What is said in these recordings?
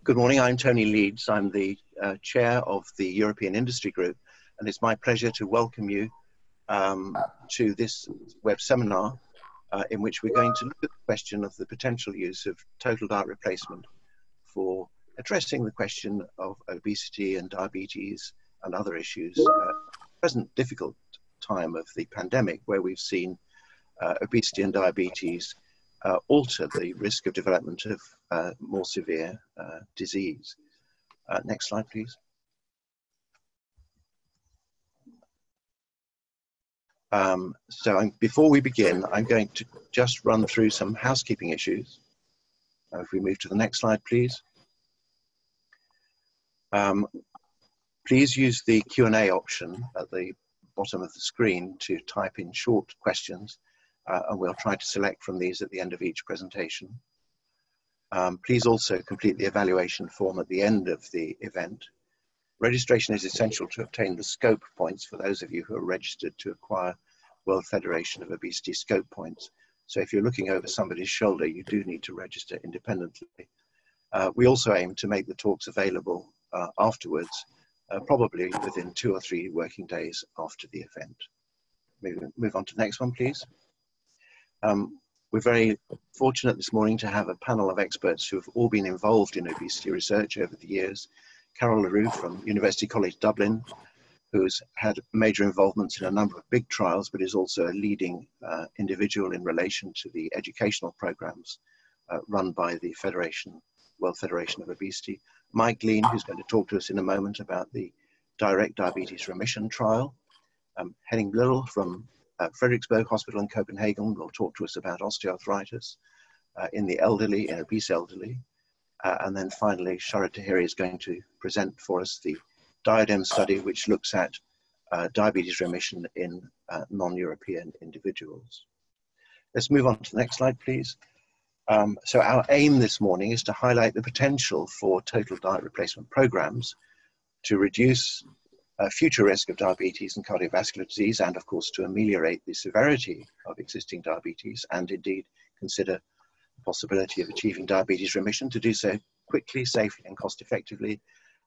Good morning, I'm Tony Leeds. I'm the chair of the European Industry Group, and it's my pleasure to welcome you to this web seminar in which we're going to look at the question of the potential use of total diet replacement for addressing the question of obesity and diabetes and other issues at the present difficult time of the pandemic, where we've seen obesity and diabetes alter the risk of development of more severe disease. Next slide, please. Before we begin, I'm going to just run through some housekeeping issues. If we move to the next slide, please. Please use the Q&A option at the bottom of the screen to type in short questions, and we'll try to select from these at the end of each presentation. Please also complete the evaluation form at the end of the event. Registration is essential to obtain the scope points for those of you who are registered to acquire World Federation of Obesity scope points. So if you're looking over somebody's shoulder, you do need to register independently. We also aim to make the talks available afterwards, probably within 2 or 3 working days after the event. Move on to the next one, please. We're very fortunate this morning to have a panel of experts who have all been involved in obesity research over the years. Carol LaRue from University College Dublin, who's had major involvements in a number of big trials, but is also a leading individual in relation to the educational programs run by the World Federation of Obesity. Mike Lean, who's going to talk to us in a moment about the direct diabetes remission trial. Henning Blidel from Frederiksberg Hospital in Copenhagen will talk to us about osteoarthritis in the elderly, in obese elderly. And then finally, Sharat Tahiri is going to present for us the DIADEM study, which looks at diabetes remission in non-European individuals. Let's move on to the next slide, please. So our aim this morning is to highlight the potential for total diet replacement programs to reduce future risk of diabetes and cardiovascular disease, and of course to ameliorate the severity of existing diabetes, and indeed consider the possibility of achieving diabetes remission, to do so quickly, safely and cost effectively,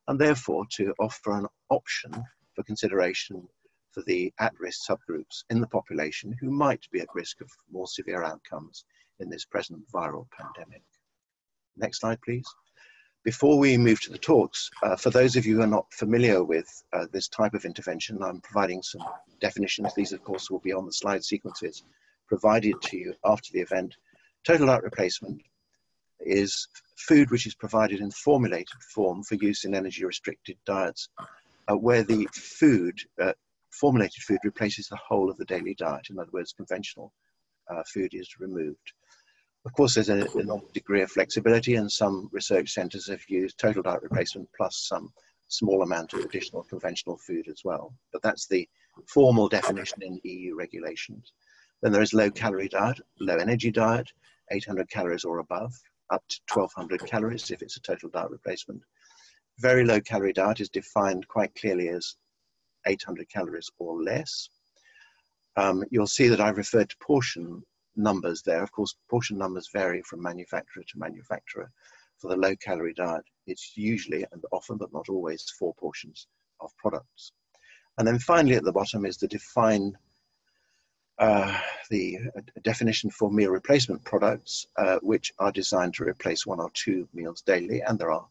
and therefore to offer an option for consideration for the at-risk subgroups in the population who might be at risk of more severe outcomes in this present viral pandemic. Next slide, please. Before we move to the talks, for those of you who are not familiar with this type of intervention, I'm providing some definitions. These, of course, will be on the slide sequences provided to you after the event. Total diet replacement is food which is provided in formulated form for use in energy-restricted diets, where the food, formulated food, replaces the whole of the daily diet. In other words, conventional food is removed. Of course, there's an enormous degree of flexibility, and some research centres have used total diet replacement plus some small amount of additional conventional food as well. But that's the formal definition in EU regulations. Then there is low-calorie diet, low-energy diet, 800 calories or above, up to 1,200 calories if it's a total diet replacement. Very low-calorie diet is defined quite clearly as 800 calories or less. You'll see that I've referred to portion numbers there. Of course, portion numbers vary from manufacturer to manufacturer. For the low-calorie diet, it's usually and often, but not always, 4 portions of products. And then finally at the bottom is the definition for meal replacement products, which are designed to replace 1 or 2 meals daily. And there are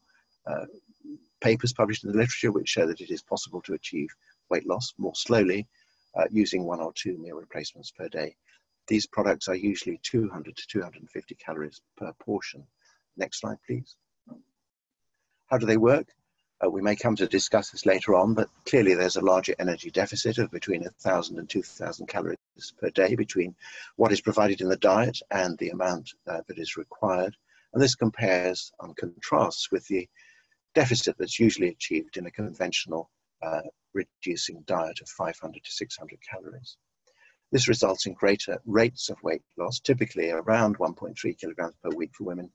papers published in the literature which show that it is possible to achieve weight loss more slowly using 1 or 2 meal replacements per day. These products are usually 200 to 250 calories per portion. Next slide, please. How do they work? We may come to discuss this later on, but clearly there's a larger energy deficit of between 1,000 and 2,000 calories per day between what is provided in the diet and the amount that is required. And this compares and contrasts with the deficit that's usually achieved in a conventional reducing diet of 500 to 600 calories. This results in greater rates of weight loss, typically around 1.3 kilograms per week for women,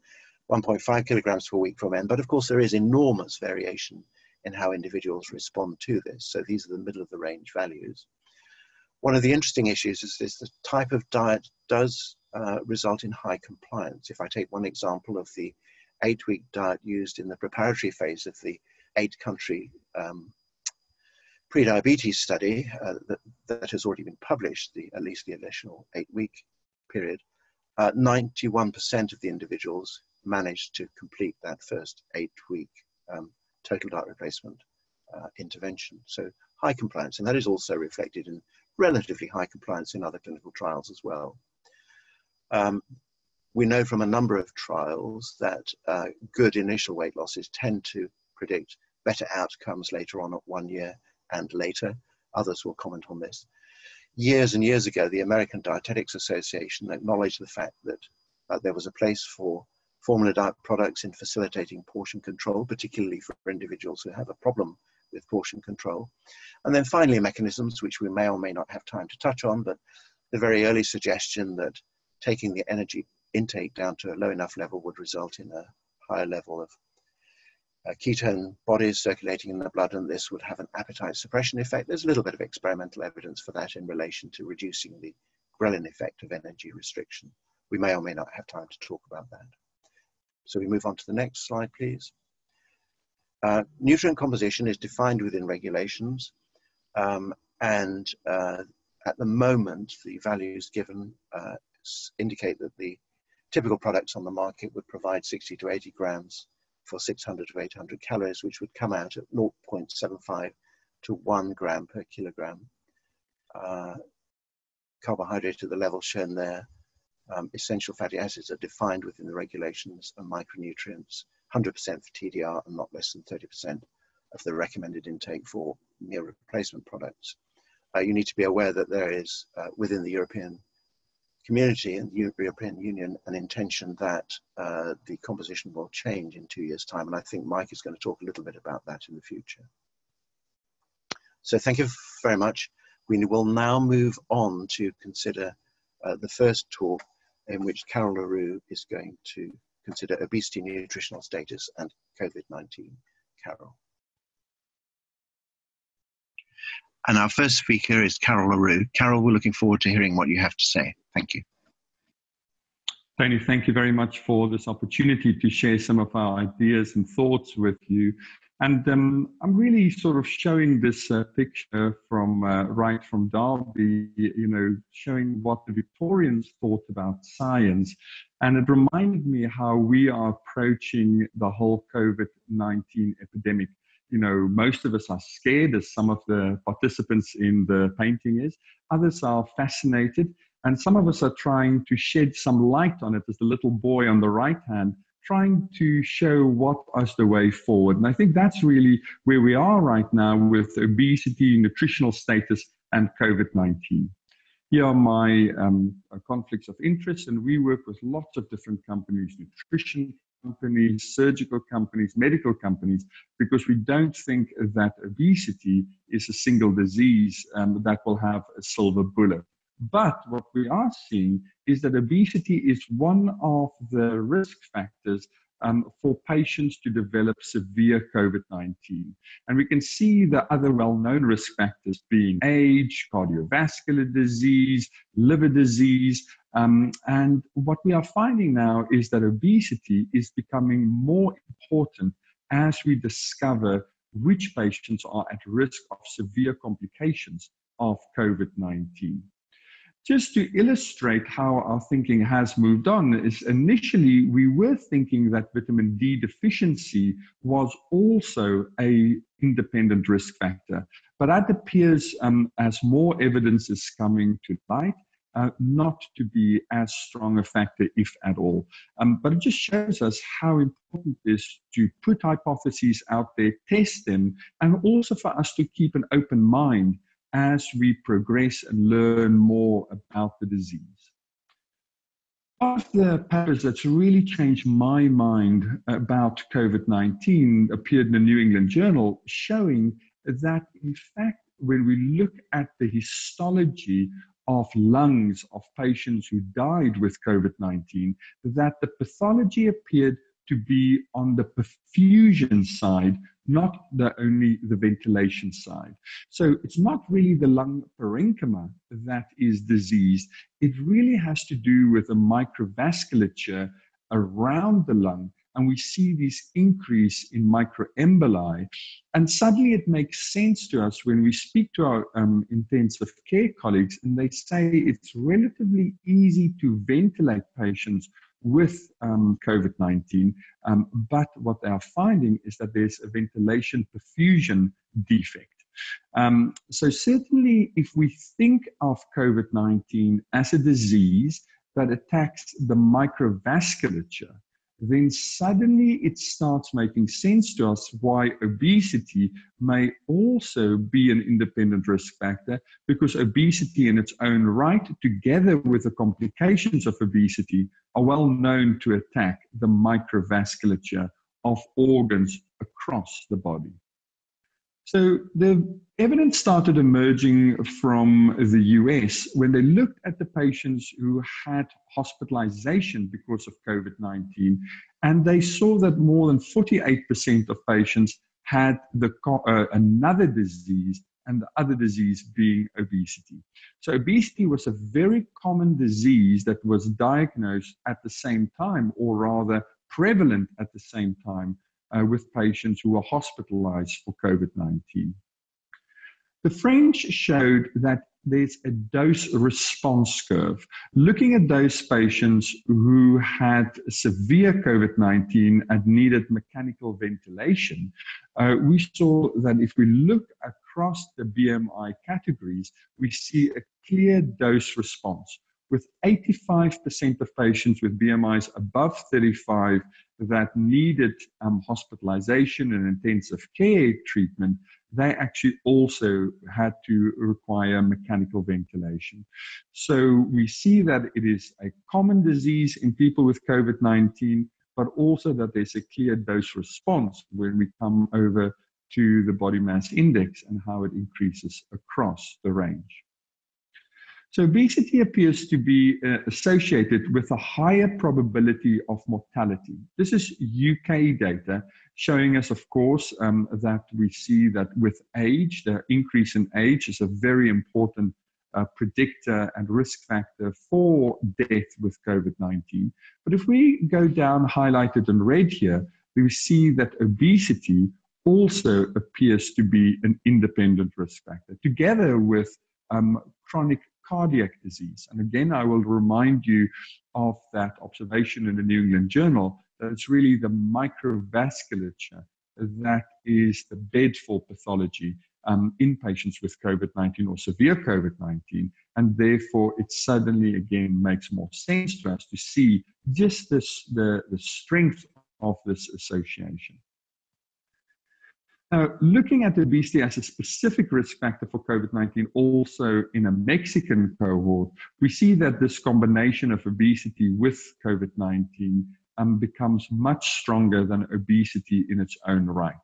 1.5 kilograms per week for men. But of course, there is enormous variation in how individuals respond to this. So these are the middle of the range values. One of the interesting issues is the type of diet does result in high compliance. If I take one example of the 8-week diet used in the preparatory phase of the 8-country pre-diabetes study that has already been published, at least the additional 8-week period, 91% of the individuals managed to complete that first 8-week total diet replacement intervention. So high compliance, and that is also reflected in relatively high compliance in other clinical trials as well. We know from a number of trials that good initial weight losses tend to predict better outcomes later on at 1 year and later. Others will comment on this. Years and years ago, the American Dietetics Association acknowledged the fact that there was a place for formula diet products in facilitating portion control, particularly for individuals who have a problem with portion control. And then finally, mechanisms, which we may or may not have time to touch on, but the very early suggestion that taking the energy intake down to a low enough level would result in a higher level of ketone bodies circulating in the blood, and this would have an appetite suppression effect. There's a little bit of experimental evidence for that in relation to reducing the ghrelin effect of energy restriction. We may or may not have time to talk about that. So we move on to the next slide, please. Nutrient composition is defined within regulations, and at the moment, the values given indicate that the typical products on the market would provide 60 to 80 grams for 600 to 800 calories, which would come out at 0.75 to 1 gram per kilogram. Carbohydrate at the level shown there. Essential fatty acids are defined within the regulations, and micronutrients, 100% for TDR and not less than 30% of the recommended intake for meal replacement products. You need to be aware that there is, within the European community and the European Union, an intention that the composition will change in 2 years' time, and I think Mike is going to talk a little bit about that in the future. So thank you very much. We will now move on to consider the first talk, in which Carol LaRue is going to consider obesity nutritional status and COVID-19. Carol. And our first speaker is Carol LaRue. Carol, we're looking forward to hearing what you have to say. Thank you. Tony, thank you very much for this opportunity to share some of our ideas and thoughts with you. And I'm really sort of showing this picture from right from Derby, showing what the Victorians thought about science. And it reminded me how we are approaching the whole COVID-19 epidemic. Most of us are scared, as some of the participants in the painting is. Others are fascinated. And some of us are trying to shed some light on it, as the little boy on the right hand, trying to show what is the way forward. And I think that's really where we are right now with obesity, nutritional status, and COVID-19. Here are my conflicts of interest, and we work with lots of different companies, nutrition companies, surgical companies, medical companies, because we don't think that obesity is a single disease that will have a silver bullet. But what we are seeing is that obesity is one of the risk factors for patients to develop severe COVID-19. And we can see the other well-known risk factors being age, cardiovascular disease, liver disease. And what we are finding now is that obesity is becoming more important as we discover which patients are at risk of severe complications of COVID-19. Just to illustrate how our thinking has moved on, is initially we were thinking that vitamin D deficiency was also an independent risk factor. But that appears, as more evidence is coming to light, not to be as strong a factor, if at all. But it just shows us how important it is to put hypotheses out there, test them, and also for us to keep an open mind as we progress and learn more about the disease. One of the papers that's really changed my mind about COVID-19 appeared in the New England Journal, showing that, in fact, when we look at the histology of lungs of patients who died with COVID-19, that the pathology appeared to be on the perfusion side, not only the ventilation side. So it's not really the lung parenchyma that is diseased. It really has to do with the microvasculature around the lung, and we see this increase in microemboli. And suddenly it makes sense to us when we speak to our intensive care colleagues, and they say it's relatively easy to ventilate patients with COVID-19, but what they are finding is that there's a ventilation perfusion defect. So certainly if we think of COVID-19 as a disease that attacks the microvasculature, then suddenly it starts making sense to us why obesity may also be an independent risk factor, because obesity in its own right, together with the complications of obesity, are well known to attack the microvasculature of organs across the body. So the evidence started emerging from the US when they looked at the patients who had hospitalization because of COVID-19, and they saw that more than 48% of patients had another disease, and the other disease being obesity. So obesity was a very common disease that was diagnosed at the same time, or rather prevalent at the same time, with patients who were hospitalized for COVID-19. The French showed that there's a dose response curve. Looking at those patients who had severe COVID-19 and needed mechanical ventilation, we saw that if we look across the BMI categories, we see a clear dose response, with 85% of patients with BMIs above 35 that needed hospitalization and intensive care treatment. They actually also had to require mechanical ventilation. So we see that it is a common disease in people with COVID-19, but also that there's a clear dose response when we come over to the body mass index and how it increases across the range. So obesity appears to be associated with a higher probability of mortality. This is UK data showing us, of course, that we see that with age, the increase in age is a very important predictor and risk factor for death with COVID-19. But if we go down highlighted in red here, we see that obesity also appears to be an independent risk factor, together with chronic cardiac disease. And again, I will remind you of that observation in the New England Journal, that it's really the microvasculature that is the bed for pathology in patients with COVID-19 or severe COVID-19. And therefore, it suddenly, again, makes more sense to us to see just the strength of this association. Now, looking at obesity as a specific risk factor for COVID-19, also in a Mexican cohort, we see that this combination of obesity with COVID-19 becomes much stronger than obesity in its own right.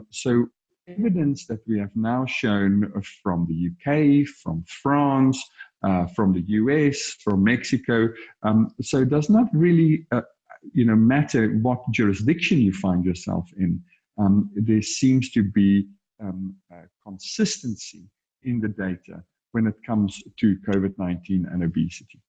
So evidence that we have now shown from the UK, from France, from the US, from Mexico, so it does not really matter what jurisdiction you find yourself in. There seems to be consistency in the data when it comes to COVID-19 and obesity.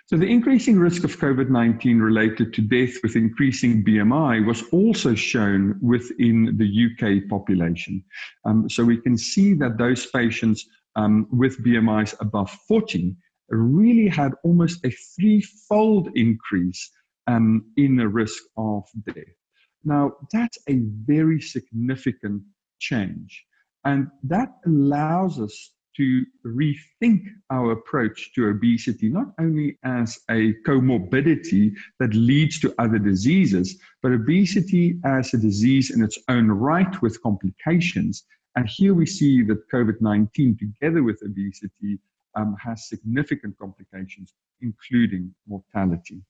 So the increasing risk of COVID-19 related to death with increasing BMI was also shown within the UK population. So we can see that those patients with BMIs above 40 really had almost a threefold increase in the risk of death. Now, that's a very significant change, and that allows us to rethink our approach to obesity, not only as a comorbidity that leads to other diseases, but obesity as a disease in its own right with complications. And here we see that COVID-19, together with obesity, has significant complications, including mortality.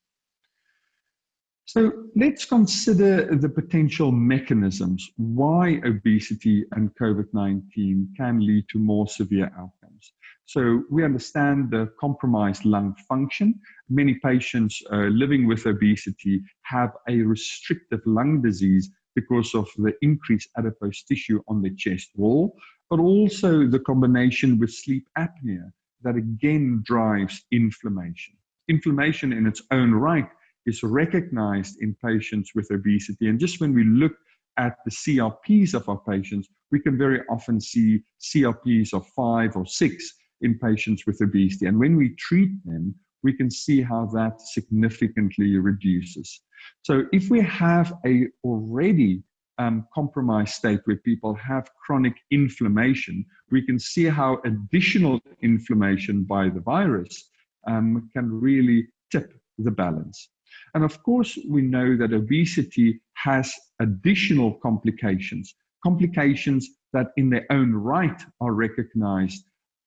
So let's consider the potential mechanisms why obesity and COVID-19 can lead to more severe outcomes. So we understand the compromised lung function. Many patients living with obesity have a restrictive lung disease because of the increased adipose tissue on the chest wall, but also the combination with sleep apnea that again drives inflammation. Inflammation in its own right is recognized in patients with obesity. And just when we look at the CRPs of our patients, we can very often see CRPs of 5 or 6 in patients with obesity. And when we treat them, we can see how that significantly reduces. So if we have a already compromised state where people have chronic inflammation, we can see how additional inflammation by the virus can really tip the balance. And of course, we know that obesity has additional complications that in their own right are recognized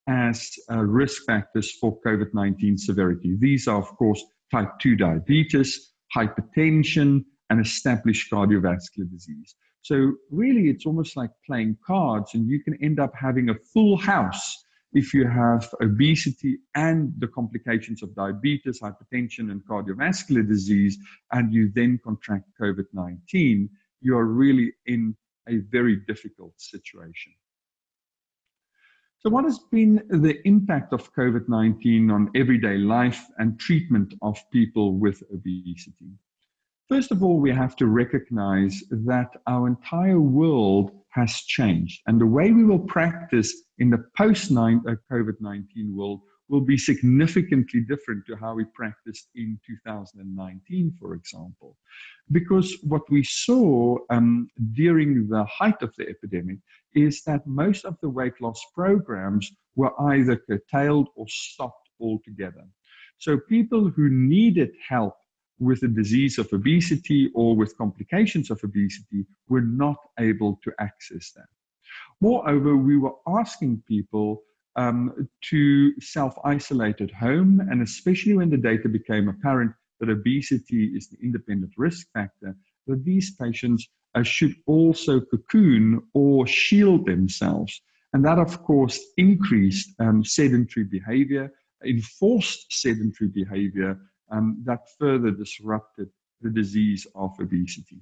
as risk factors for COVID-19 severity. These are, of course, type 2 diabetes, hypertension, and established cardiovascular disease. So really, it's almost like playing cards, and you can end up having a full house if you have obesity and the complications of diabetes, hypertension, and cardiovascular disease, and you then contract COVID-19, you are really in a very difficult situation. So what has been the impact of COVID-19 on everyday life and treatment of people with obesity? First of all, we have to recognize that our entire world has changed, and the way we will practice in the post-COVID-19 world will be significantly different to how we practiced in 2019, for example. Because what we saw during the height of the epidemic is that most of the weight loss programs were either curtailed or stopped altogether. So people who needed help with the disease of obesity or with complications of obesity were not able to access that. Moreover, we were asking people to self-isolate at home, and especially when the data became apparent that obesity is the independent risk factor, that these patients should also cocoon or shield themselves. And that, of course, increased sedentary behavior, enforced sedentary behavior that further disrupted the disease of obesity.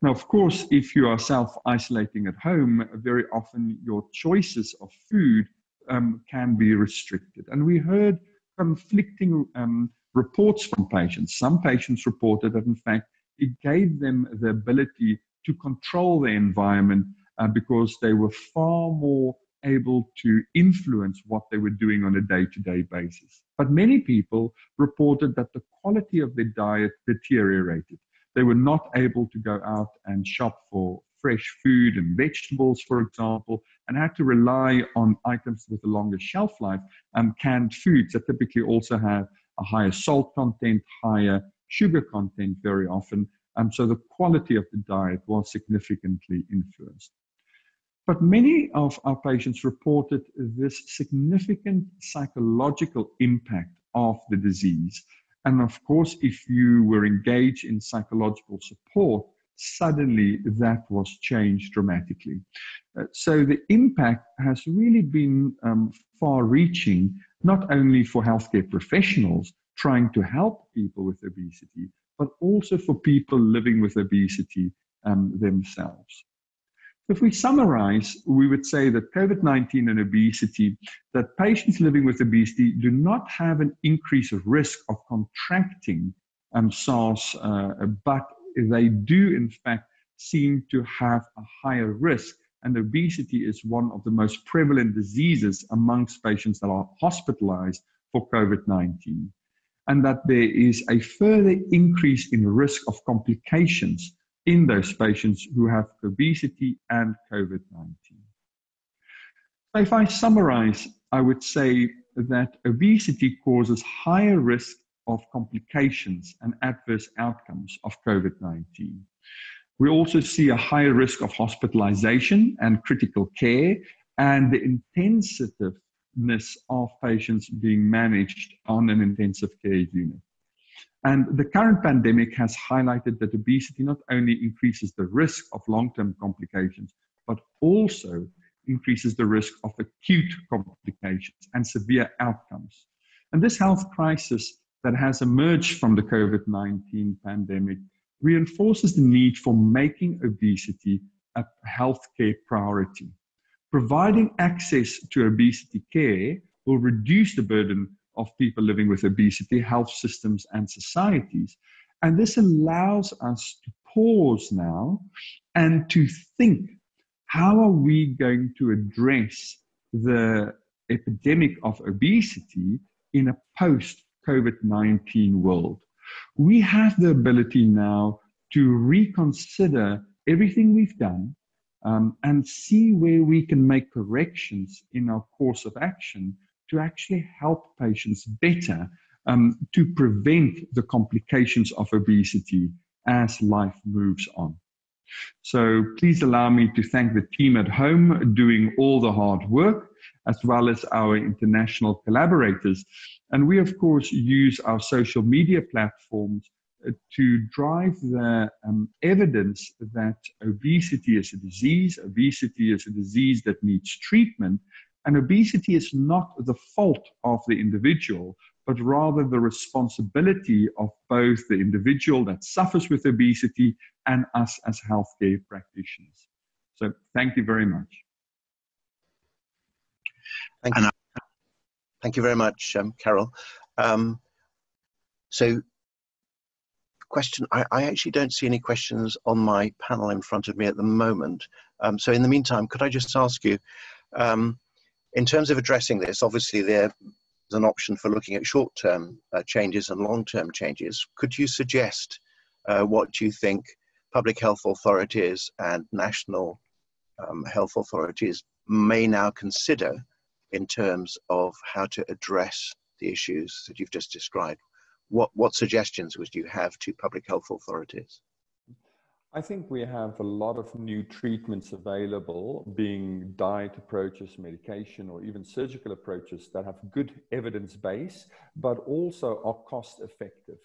Now, of course, if you are self-isolating at home, very often your choices of food can be restricted. And we heard conflicting reports from patients. Some patients reported that, in fact, it gave them the ability to control their environment because they were far more able to influence what they were doing on a day-to-day basis. But many people reported that the quality of their diet deteriorated. They were not able to go out and shop for fresh food and vegetables, for example, and had to rely on items with a longer shelf life, canned foods that typically also have a higher salt content, higher sugar content very often. So the quality of the diet was significantly influenced. But many of our patients reported this significant psychological impact of the disease. And of course, if you were engaged in psychological support, suddenly that was changed dramatically. So the impact has really been far-reaching, not only for healthcare professionals trying to help people with obesity, but also for people living with obesity themselves. If we summarize, we would say that COVID-19 and obesity, that patients living with obesity do not have an increased risk of contracting SARS, but they do, in fact, seem to have a higher risk. And obesity is one of the most prevalent diseases amongst patients that are hospitalized for COVID-19. And that there is a further increase in risk of complications in those patients who have obesity and COVID-19. So if I summarize, I would say that obesity causes higher risk of complications and adverse outcomes of COVID-19. We also see a higher risk of hospitalization and critical care, and the intensiveness of patients being managed on an intensive care unit. And the current pandemic has highlighted that obesity not only increases the risk of long-term complications, but also increases the risk of acute complications and severe outcomes. And this health crisis that has emerged from the COVID-19 pandemic reinforces the need for making obesity a healthcare priority. Providing access to obesity care will reduce the burden of people living with obesity, health systems, and societies. And this allows us to pause now and to think, how are we going to address the epidemic of obesity in a post-COVID-19 world? We have the ability now to reconsider everything we've done and see where we can make corrections in our course of action to actually help patients better to prevent the complications of obesity as life moves on. So please allow me to thank the team at home doing all the hard work, as well as our international collaborators. And we, of course, use our social media platforms to drive the evidence that obesity is a disease that needs treatment, and obesity is not the fault of the individual, but rather the responsibility of both the individual that suffers with obesity and us as healthcare practitioners. So thank you very much. Thank you very much, Carol. So question, I actually don't see any questions on my panel in front of me at the moment. So in the meantime, could I just ask you, in terms of addressing this, obviously there's an option for looking at short-term changes and long-term changes. Could you suggest what you think public health authorities and national health authorities may now consider in terms of how to address the issues that you've just described? What suggestions would you have to public health authorities? I think we have a lot of new treatments available, being diet approaches, medication, or even surgical approaches that have good evidence base, but also are cost effective.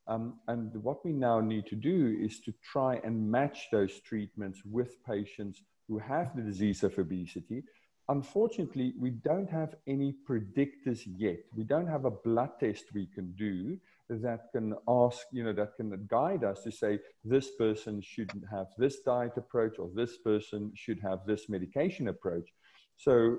And what we now need to do is to try and match those treatments with patients who have the disease of obesity. Unfortunately, we don't have any predictors yet. We don't have a blood test we can do that can ask, that can guide us to say, this person should have this diet approach, or this person should have this medication approach. So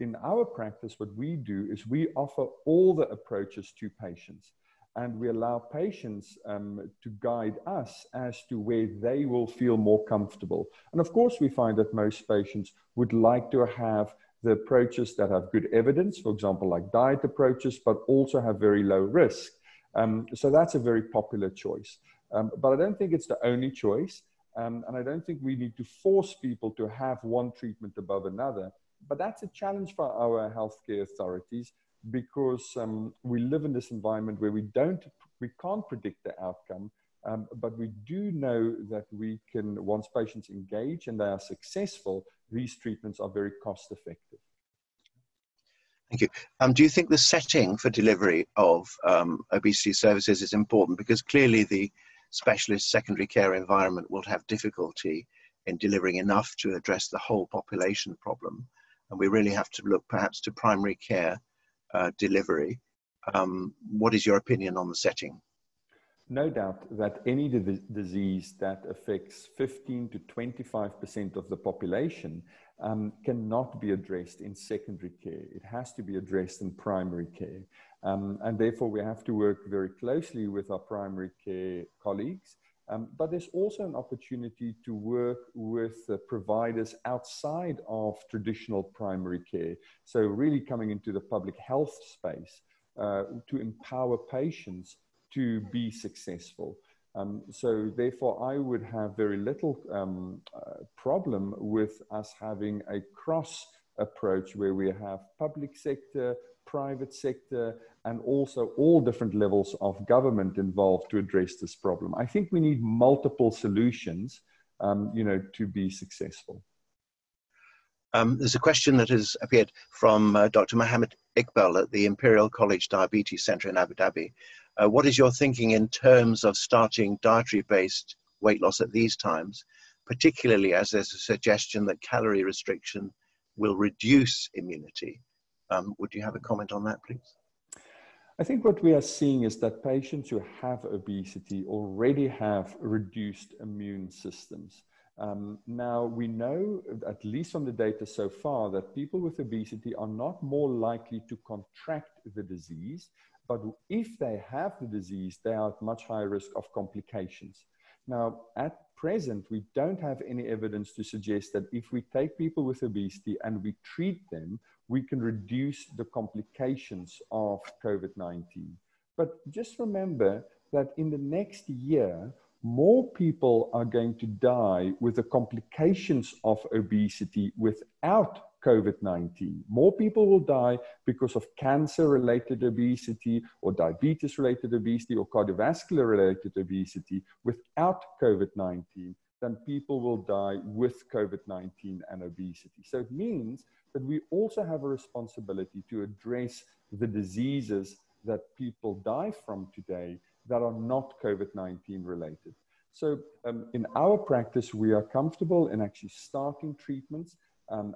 in our practice, what we do is we offer all the approaches to patients, and we allow patients to guide us as to where they will feel more comfortable. And of course, we find that most patients would like to have the approaches that have good evidence, for example, like diet approaches, but also have very low risk. So that's a very popular choice. But I don't think it's the only choice. And I don't think we need to force people to have one treatment above another. But that's a challenge for our healthcare authorities, because we live in this environment where we can't predict the outcome. But we do know that we can, once patients engage and they are successful, these treatments are very cost effective. Thank you. Do you think the setting for delivery of obesity services is important? Because clearly the specialist secondary care environment will have difficulty in delivering enough to address the whole population problem. And we really have to look perhaps to primary care delivery. What is your opinion on the setting? No doubt that any disease that affects 15 to 25% of the population cannot be addressed in secondary care. It has to be addressed in primary care. And therefore, we have to work very closely with our primary care colleagues. But there's also an opportunity to work with providers outside of traditional primary care. So really coming into the public health space to empower patients to be successful. So therefore, I would have very little problem with us having a cross approach where we have public sector, private sector, and also all different levels of government involved to address this problem. I think we need multiple solutions, to be successful. There's a question that has appeared from Dr. Mohammed Iqbal at the Imperial College Diabetes Center in Abu Dhabi. What is your thinking in terms of starting dietary-based weight loss at these times, particularly as there's a suggestion that calorie restriction will reduce immunity? Would you have a comment on that, please? I think what we are seeing is that patients who have obesity already have reduced immune systems. Now, we know, at least from the data so far, that people with obesity are not more likely to contract the disease. but if they have the disease, they are at much higher risk of complications. Now, at present, we don't have any evidence to suggest that if we take people with obesity and we treat them, we can reduce the complications of COVID-19. But just remember that in the next year, more people are going to die with the complications of obesity without COVID-19. More people will die because of cancer-related obesity or diabetes-related obesity or cardiovascular-related obesity without COVID-19 than people will die with COVID-19 and obesity. So it means that we also have a responsibility to address the diseases that people die from today that are not COVID-19 related. So in our practice, we are comfortable in actually starting treatments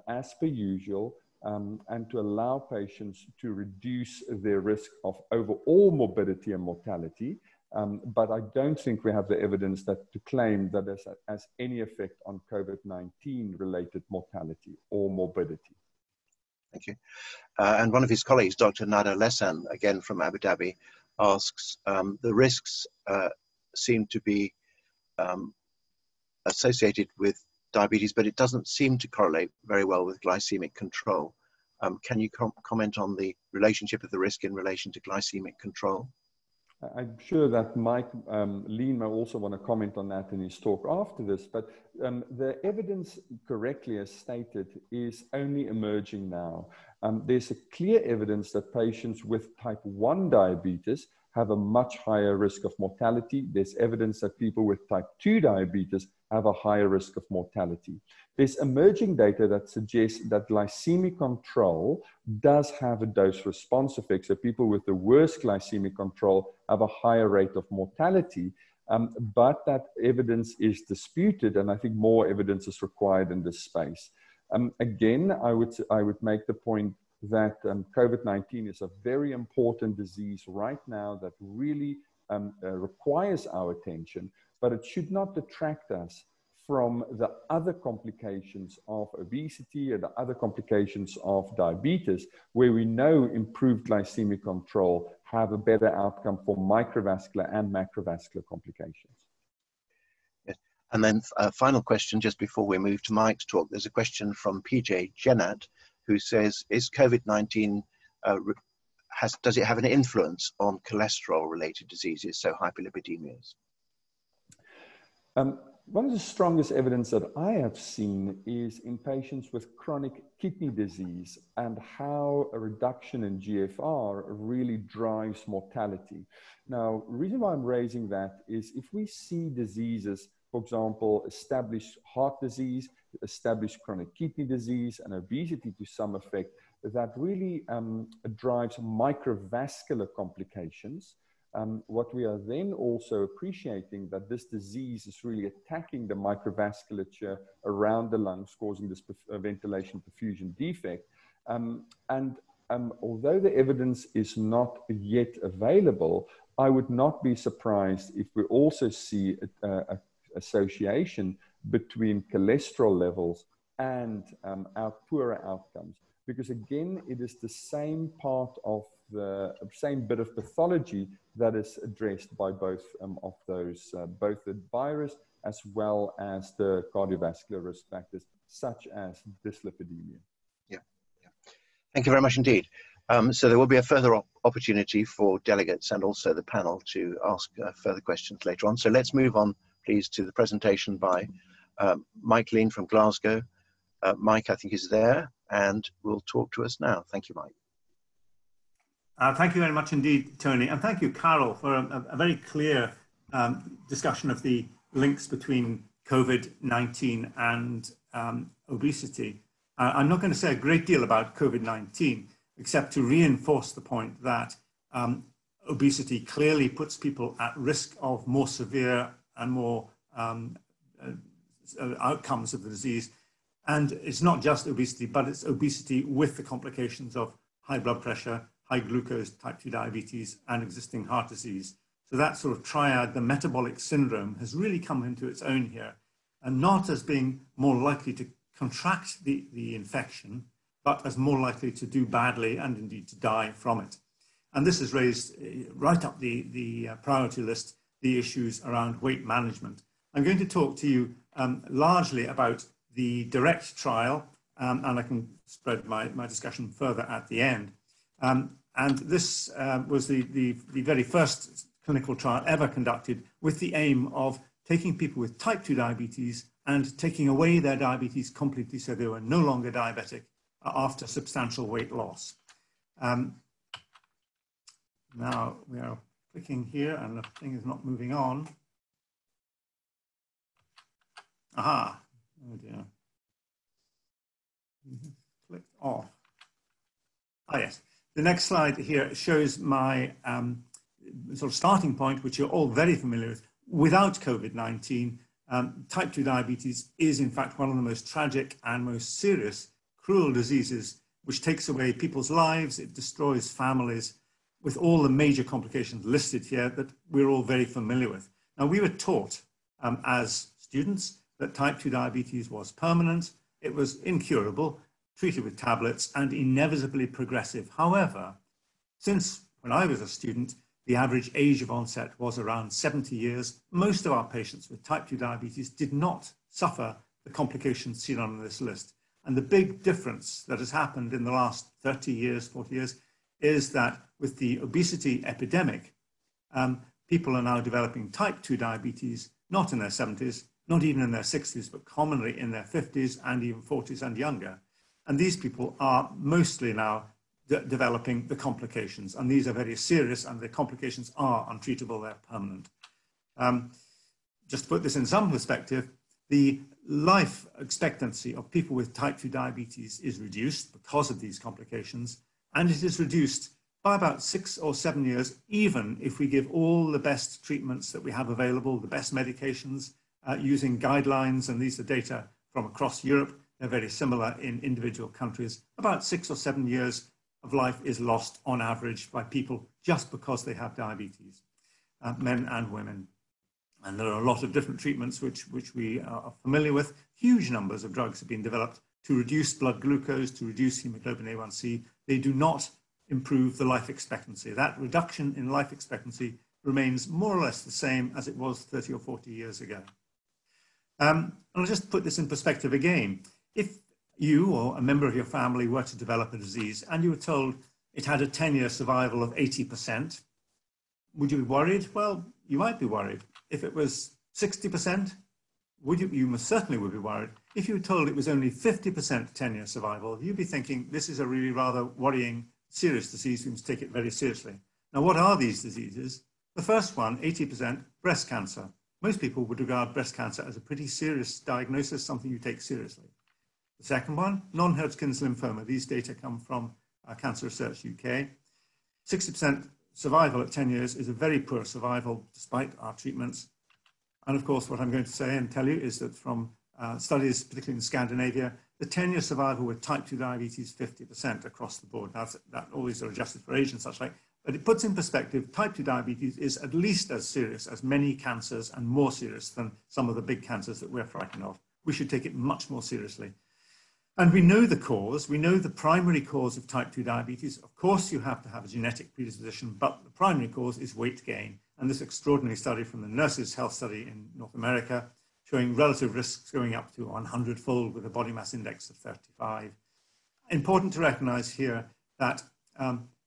as per usual, and to allow patients to reduce their risk of overall morbidity and mortality. But I don't think we have the evidence that to claim that this has any effect on COVID-19 related mortality or morbidity. Thank you. And one of his colleagues, Dr. Nada Lesan, again from Abu Dhabi, asks, the risks seem to be associated with diabetes, but it doesn't seem to correlate very well with glycemic control. Can you comment on the relationship of the risk in relation to glycemic control? I'm sure that Mike Lean may also want to comment on that in his talk after this, but the evidence, correctly as stated, is only emerging now. There's a clear evidence that patients with type 1 diabetes have a much higher risk of mortality. There's evidence that people with type 2 diabetes have a higher risk of mortality. There's emerging data that suggests that glycemic control does have a dose-response effect. So people with the worst glycemic control have a higher rate of mortality, but that evidence is disputed, and I think more evidence is required in this space. Again, I would make the point that COVID-19 is a very important disease right now that really requires our attention, but it should not detract us from the other complications of obesity and the other complications of diabetes, where we know improved glycemic control have a better outcome for microvascular and macrovascular complications. Yes. And then a final question just before we move to Mike's talk. There's a question from PJ Jennat, who says, is COVID-19, does it have an influence on cholesterol-related diseases, so hyperlipidemias? One of the strongest evidence that I have seen is in patients with chronic kidney disease and how a reduction in GFR really drives mortality. Now, the reason why I'm raising that is if we see diseases, for example, established heart disease, established chronic kidney disease, and obesity to some effect, that really drives microvascular complications. What we are then also appreciating that this disease is really attacking the microvasculature around the lungs, causing this ventilation perfusion defect. Although the evidence is not yet available, I would not be surprised if we also see an association between cholesterol levels and our poorer outcomes. Because again, it is the same part of the same bit of pathology that is addressed by both of those, both the virus as well as the cardiovascular risk factors, such as dyslipidemia. Yeah. Thank you very much indeed. So there will be a further opportunity for delegates and also the panel to ask further questions later on. So let's move on, please, to the presentation by Mike Lean from Glasgow. Mike, I think, is there and will talk to us now. Thank you, Mike. Thank you very much indeed, Tony. And thank you, Carol, for a very clear discussion of the links between COVID-19 and obesity. I'm not going to say a great deal about COVID-19, except to reinforce the point that obesity clearly puts people at risk of more severe and more outcomes of the disease. And it's not just obesity, but it's obesity with the complications of high blood pressure, high glucose, type 2 diabetes, and existing heart disease. So that sort of triad, the metabolic syndrome, has really come into its own here, and not as being more likely to contract the infection, but as more likely to do badly and indeed to die from it. And this has raised right up the priority list the issues around weight management. I'm going to talk to you largely about the DIRECT trial, and I can spread my discussion further at the end. And this was the very first clinical trial ever conducted with the aim of taking people with type 2 diabetes and taking away their diabetes completely so they were no longer diabetic after substantial weight loss. Now we are clicking here and the thing is not moving on. Aha, oh dear. Clicked off. Ah, yes. The next slide here shows my sort of starting point, which you're all very familiar with. Without COVID-19, type 2 diabetes is in fact one of the most tragic and most serious, cruel diseases, which takes away people's lives, it destroys families, with all the major complications listed here that we're all very familiar with. Now, we were taught as students that type 2 diabetes was permanent, it was incurable, treated with tablets, and inevitably progressive. However, since when I was a student, the average age of onset was around 70 years. Most of our patients with type 2 diabetes did not suffer the complications seen on this list. And the big difference that has happened in the last 30 years, 40 years, is that with the obesity epidemic, people are now developing type 2 diabetes, not in their 70s, not even in their 60s, but commonly in their 50s and even 40s and younger. And these people are mostly now developing the complications, and these are very serious, and the complications are untreatable, they're permanent. Just to put this in some perspective, the life expectancy of people with type 2 diabetes is reduced because of these complications, and it is reduced by about 6 or 7 years, even if we give all the best treatments that we have available, the best medications, using guidelines, and these are data from across Europe. They're very similar in individual countries. About 6 or 7 years of life is lost on average by people just because they have diabetes, men and women. And there are a lot of different treatments which we are familiar with. Huge numbers of drugs have been developed to reduce blood glucose, to reduce hemoglobin A1C. They do not improve the life expectancy. That reduction in life expectancy remains more or less the same as it was 30 or 40 years ago. And I'll just put this in perspective again. If you or a member of your family were to develop a disease and you were told it had a 10-year survival of 80%, would you be worried? Well, you might be worried. If it was 60%, you most certainly would be worried. If you were told it was only 50% 10-year survival, you'd be thinking this is a really rather worrying, serious disease. We must take it very seriously. Now, what are these diseases? The first one, 80%, breast cancer. Most people would regard breast cancer as a pretty serious diagnosis, something you take seriously. The second one, non-Hodgkin's lymphoma. These data come from Cancer Research UK. 60% survival at 10 years is a very poor survival despite our treatments. And of course, what I'm going to say and tell you is that from studies, particularly in Scandinavia, the 10-year survival with type 2 diabetes, 50% across the board. Now, that all these are adjusted for age and such like, but it puts in perspective, type 2 diabetes is at least as serious as many cancers and more serious than some of the big cancers that we're frightened of. We should take it much more seriously. And we know the cause, we know the primary cause of type 2 diabetes. Of course, you have to have a genetic predisposition, but the primary cause is weight gain. And this extraordinary study from the Nurses' Health Study in North America, showing relative risks going up to 100-fold with a body mass index of 35. Important to recognize here that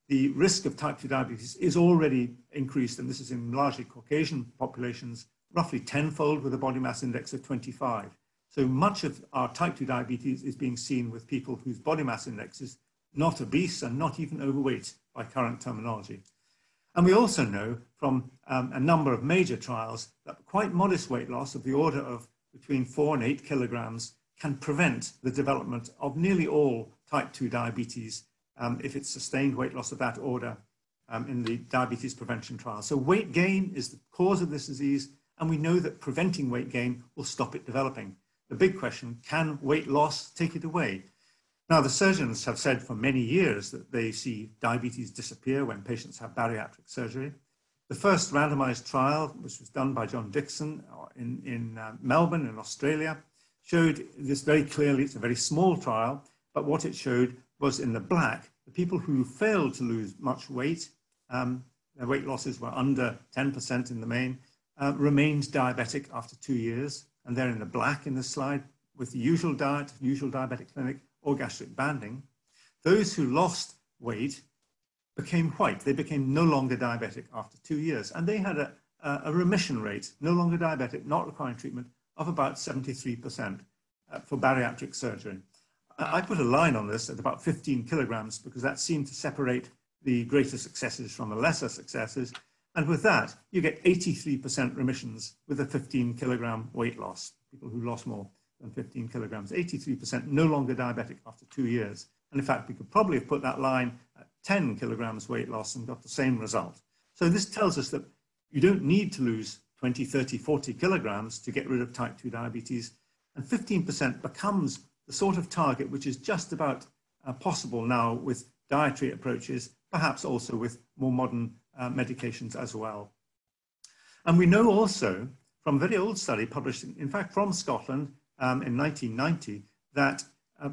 the risk of type 2 diabetes is already increased, and this is in largely Caucasian populations, roughly 10-fold with a body mass index of 25. So much of our type 2 diabetes is being seen with people whose body mass index is not obese and not even overweight by current terminology. And we also know from a number of major trials that quite modest weight loss of the order of between 4 and 8 kilograms can prevent the development of nearly all type 2 diabetes if it's sustained weight loss of that order in the diabetes prevention trial. So weight gain is the cause of this disease, and we know that preventing weight gain will stop it developing. The big question, can weight loss take it away? Now, the surgeons have said for many years that they see diabetes disappear when patients have bariatric surgery. The first randomized trial, which was done by John Dixon in Melbourne in Australia, showed this very clearly. It's a very small trial, but what it showed was in the black, the people who failed to lose much weight their weight losses were under 10% in the main, remained diabetic after 2 years. And they're in the black in this slide with the usual diet, usual diabetic clinic, or gastric banding. Those who lost weight became white. They became no longer diabetic after 2 years. And they had a remission rate, no longer diabetic, not requiring treatment, of about 73% for bariatric surgery. I put a line on this at about 15 kilograms because that seemed to separate the greater successes from the lesser successes. And with that, you get 83% remissions with a 15 kilogram weight loss. People who lost more than 15 kilograms, 83% no longer diabetic after 2 years. And in fact, we could probably have put that line at 10 kilograms weight loss and got the same result. So this tells us that you don't need to lose 20, 30, 40 kilograms to get rid of type 2 diabetes. And 15% becomes the sort of target which is just about possible now with dietary approaches, perhaps also with more modern medications as well. And we know also from a very old study published, in fact, from Scotland in 1990, that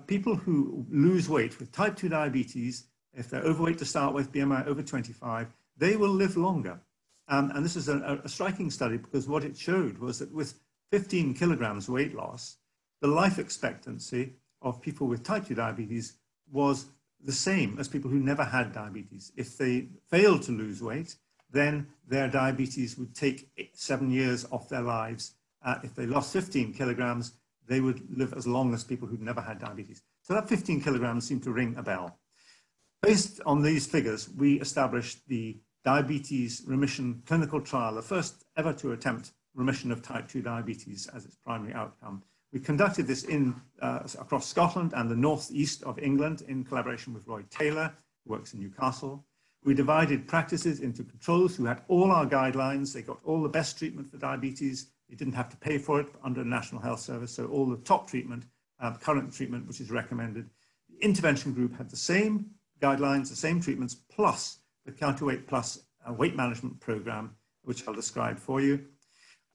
people who lose weight with type 2 diabetes, if they're overweight to start with, BMI over 25, they will live longer. And this is a striking study because what it showed was that with 15 kilograms weight loss, the life expectancy of people with type 2 diabetes was the same as people who never had diabetes. If they failed to lose weight, then their diabetes would take 7 years off their lives. If they lost 15 kilograms, they would live as long as people who'd never had diabetes. So that 15 kilograms seemed to ring a bell. Based on these figures, we established the diabetes remission clinical trial, the first ever to attempt remission of type 2 diabetes as its primary outcome. We conducted this across Scotland and the northeast of England in collaboration with Roy Taylor, who works in Newcastle. We divided practices into controls who had all our guidelines. They got all the best treatment for diabetes. They didn't have to pay for it under the National Health Service, so all the top treatment, current treatment, which is recommended. The intervention group had the same guidelines, the same treatments, plus the Counterweight Plus weight management program, which I'll describe for you.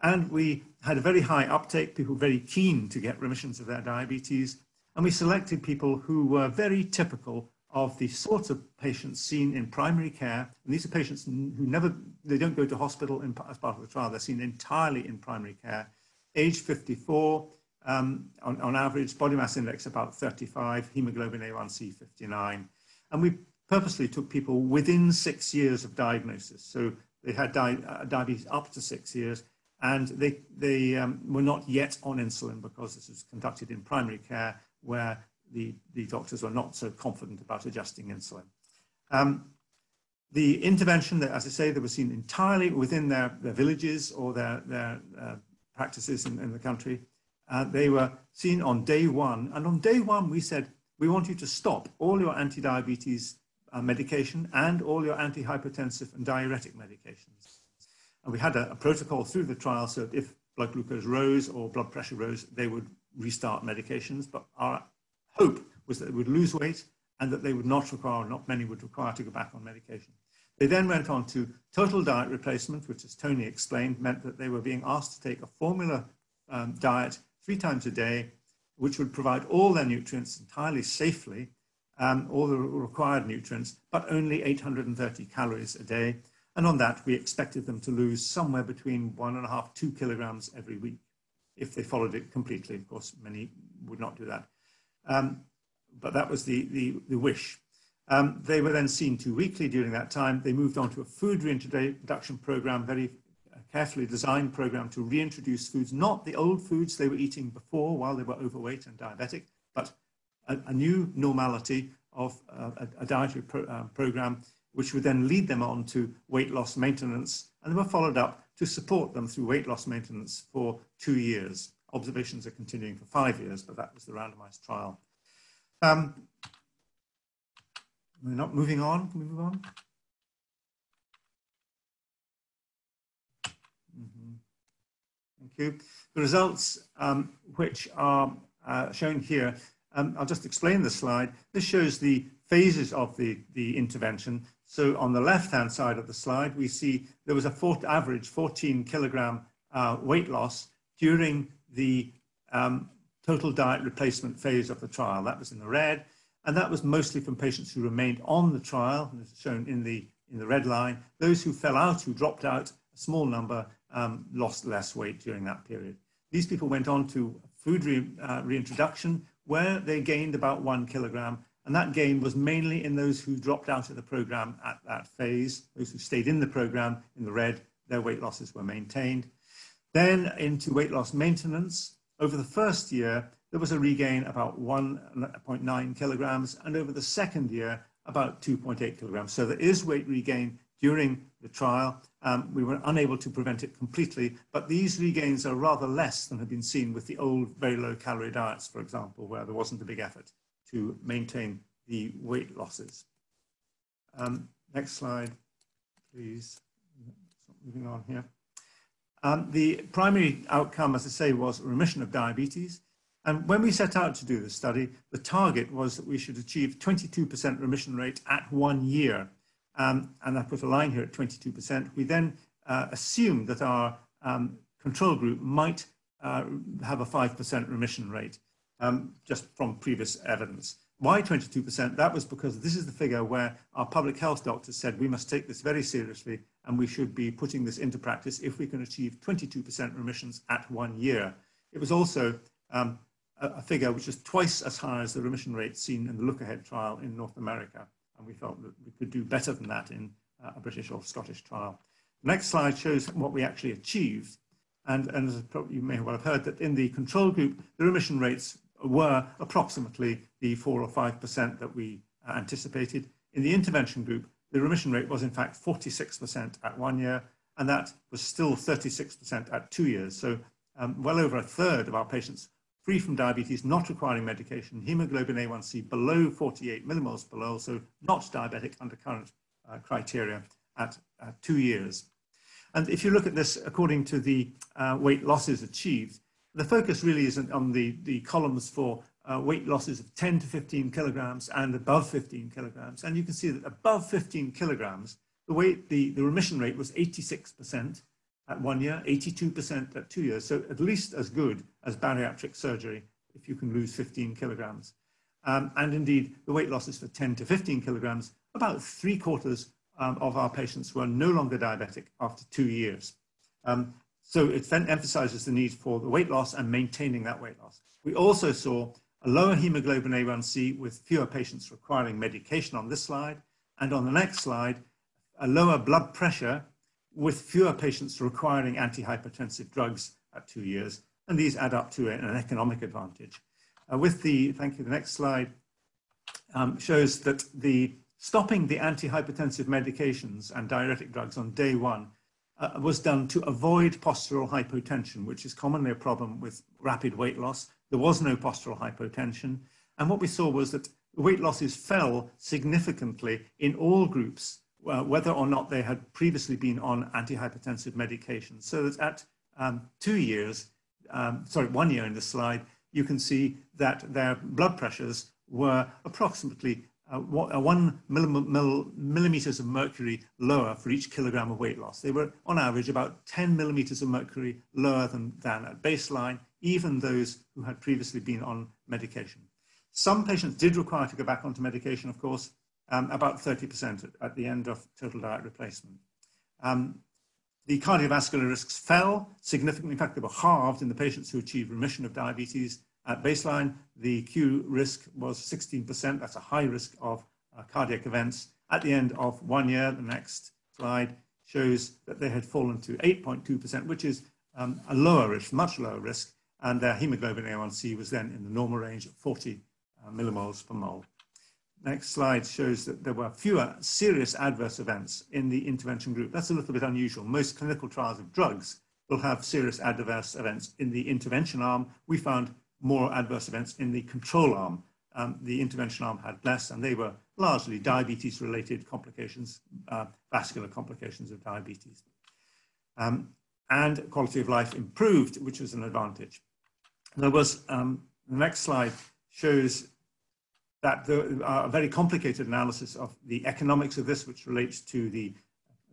And we had a very high uptake, people very keen to get remissions of their diabetes. And we selected people who were very typical of the sorts of patients seen in primary care. And these are patients who they don't go to hospital as part of the trial. They're seen entirely in primary care. Age 54, on average, body mass index about 35, hemoglobin A1C 59. And we purposely took people within 6 years of diagnosis. So they had diabetes up to 6 years. And they were not yet on insulin because this was conducted in primary care where the doctors were not so confident about adjusting insulin. The intervention, as I say, they were seen entirely within their villages or their practices in the country. They were seen on day one. And on day one, we said, we want you to stop all your anti-diabetes medication and all your antihypertensive and diuretic medications. And we had a protocol through the trial so that if blood glucose rose or blood pressure rose, they would restart medications. But our hope was that they would lose weight and that they would not many would require to go back on medication. They then went on to total diet replacement, which, as Tony explained, meant that they were being asked to take a formula diet 3 times a day, which would provide all their nutrients entirely safely, all the required nutrients, but only 830 calories a day. And on that, we expected them to lose somewhere between 1.5 to 2 kilograms every week if they followed it completely. Of course, many would not do that. But that was the wish. They were then seen 2 weekly during that time. They moved on to a food reintroduction program, very carefully designed program to reintroduce foods, not the old foods they were eating before while they were overweight and diabetic, but a new normality of a dietary program which would then lead them on to weight loss maintenance, and they were followed up to support them through weight loss maintenance for 2 years. Observations are continuing for 5 years, but that was the randomized trial. We're not moving on. Can we move on? Thank you. The results, which are shown here, I'll just explain the slide. This shows the phases of the intervention. So on the left-hand side of the slide, we see there was a average 14 kilogram weight loss during the total diet replacement phase of the trial. That was in the red, and that was mostly from patients who remained on the trial, as shown in the in the red line. Those who fell out, who dropped out, a small number, lost less weight during that period. These people went on to food reintroduction, where they gained about 1 kilogram, and that gain was mainly in those who dropped out of the program at that phase. Those who stayed in the program, in the red, their weight losses were maintained. Then into weight loss maintenance. Over the first year, there was a regain about 1.9 kilograms, and over the second year, about 2.8 kilograms. So there is weight regain during the trial. We were unable to prevent it completely, but these regains are rather less than have been seen with the old very low calorie diets, for example, where there wasn't a big effort to maintain the weight losses. Next slide, please. Moving on here. The primary outcome, as I say, was remission of diabetes. And when we set out to do this study, the target was that we should achieve 22% remission rate at 1 year. And I put a line here at 22%. We then assumed that our control group might have a 5% remission rate, just from previous evidence. Why 22%? That was because this is the figure where our public health doctors said we must take this very seriously and we should be putting this into practice if we can achieve 22% remissions at 1 year. It was also a figure which is twice as high as the remission rate seen in the Look-Ahead trial in North America. And we felt that we could do better than that in a British or Scottish trial. The next slide shows what we actually achieved. And as you may well have heard, that in the control group, the remission rates were approximately the 4 or 5% that we anticipated. In the intervention group, the remission rate was in fact 46% at 1 year, and that was still 36% at 2 years. So well over a third of our patients free from diabetes, not requiring medication, hemoglobin A1C below 48 millimoles per mole, so not diabetic under current criteria at 2 years. And if you look at this according to the weight losses achieved, the focus really isn't on the columns for weight losses of 10 to 15 kilograms and above 15 kilograms. And you can see that above 15 kilograms, the remission rate was 86% at 1 year, 82% at 2 years. So at least as good as bariatric surgery if you can lose 15 kilograms. And indeed, the weight losses for 10 to 15 kilograms, about 3/4 of our patients were no longer diabetic after 2 years. So it then emphasizes the need for the weight loss and maintaining that weight loss. We also saw a lower hemoglobin A1C with fewer patients requiring medication on this slide. And on the next slide, a lower blood pressure with fewer patients requiring antihypertensive drugs at 2 years. And these add up to an economic advantage. Thank you, the next slide shows that stopping the antihypertensive medications and diuretic drugs on day 1 was done to avoid postural hypotension, which is commonly a problem with rapid weight loss. There was no postural hypotension. And what we saw was that weight losses fell significantly in all groups, whether or not they had previously been on antihypertensive medication. So that at 2 years, 1 year in this slide, you can see that their blood pressures were approximately 1 millimeters of mercury lower for each kilogram of weight loss. They were on average about 10 millimeters of mercury lower than at baseline, even those who had previously been on medication. Some patients did require to go back onto medication, of course, about 30% at the end of total diet replacement. The cardiovascular risks fell significantly. In fact, they were halved in the patients who achieved remission of diabetes. At baseline, the Q risk was 16%. That's a high risk of cardiac events. At the end of 1 year, the next slide shows that they had fallen to 8.2%, which is a lower risk, much lower risk. And their hemoglobin A1C was then in the normal range of 40 millimoles per mole. Next slide shows that there were fewer serious adverse events in the intervention group. That's a little bit unusual. Most clinical trials of drugs will have serious adverse events in the intervention arm. We found more adverse events in the control arm. The intervention arm had less, and they were largely diabetes-related complications, vascular complications of diabetes. And quality of life improved, which was an advantage. There was, the next slide shows that a very complicated analysis of the economics of this, which relates to the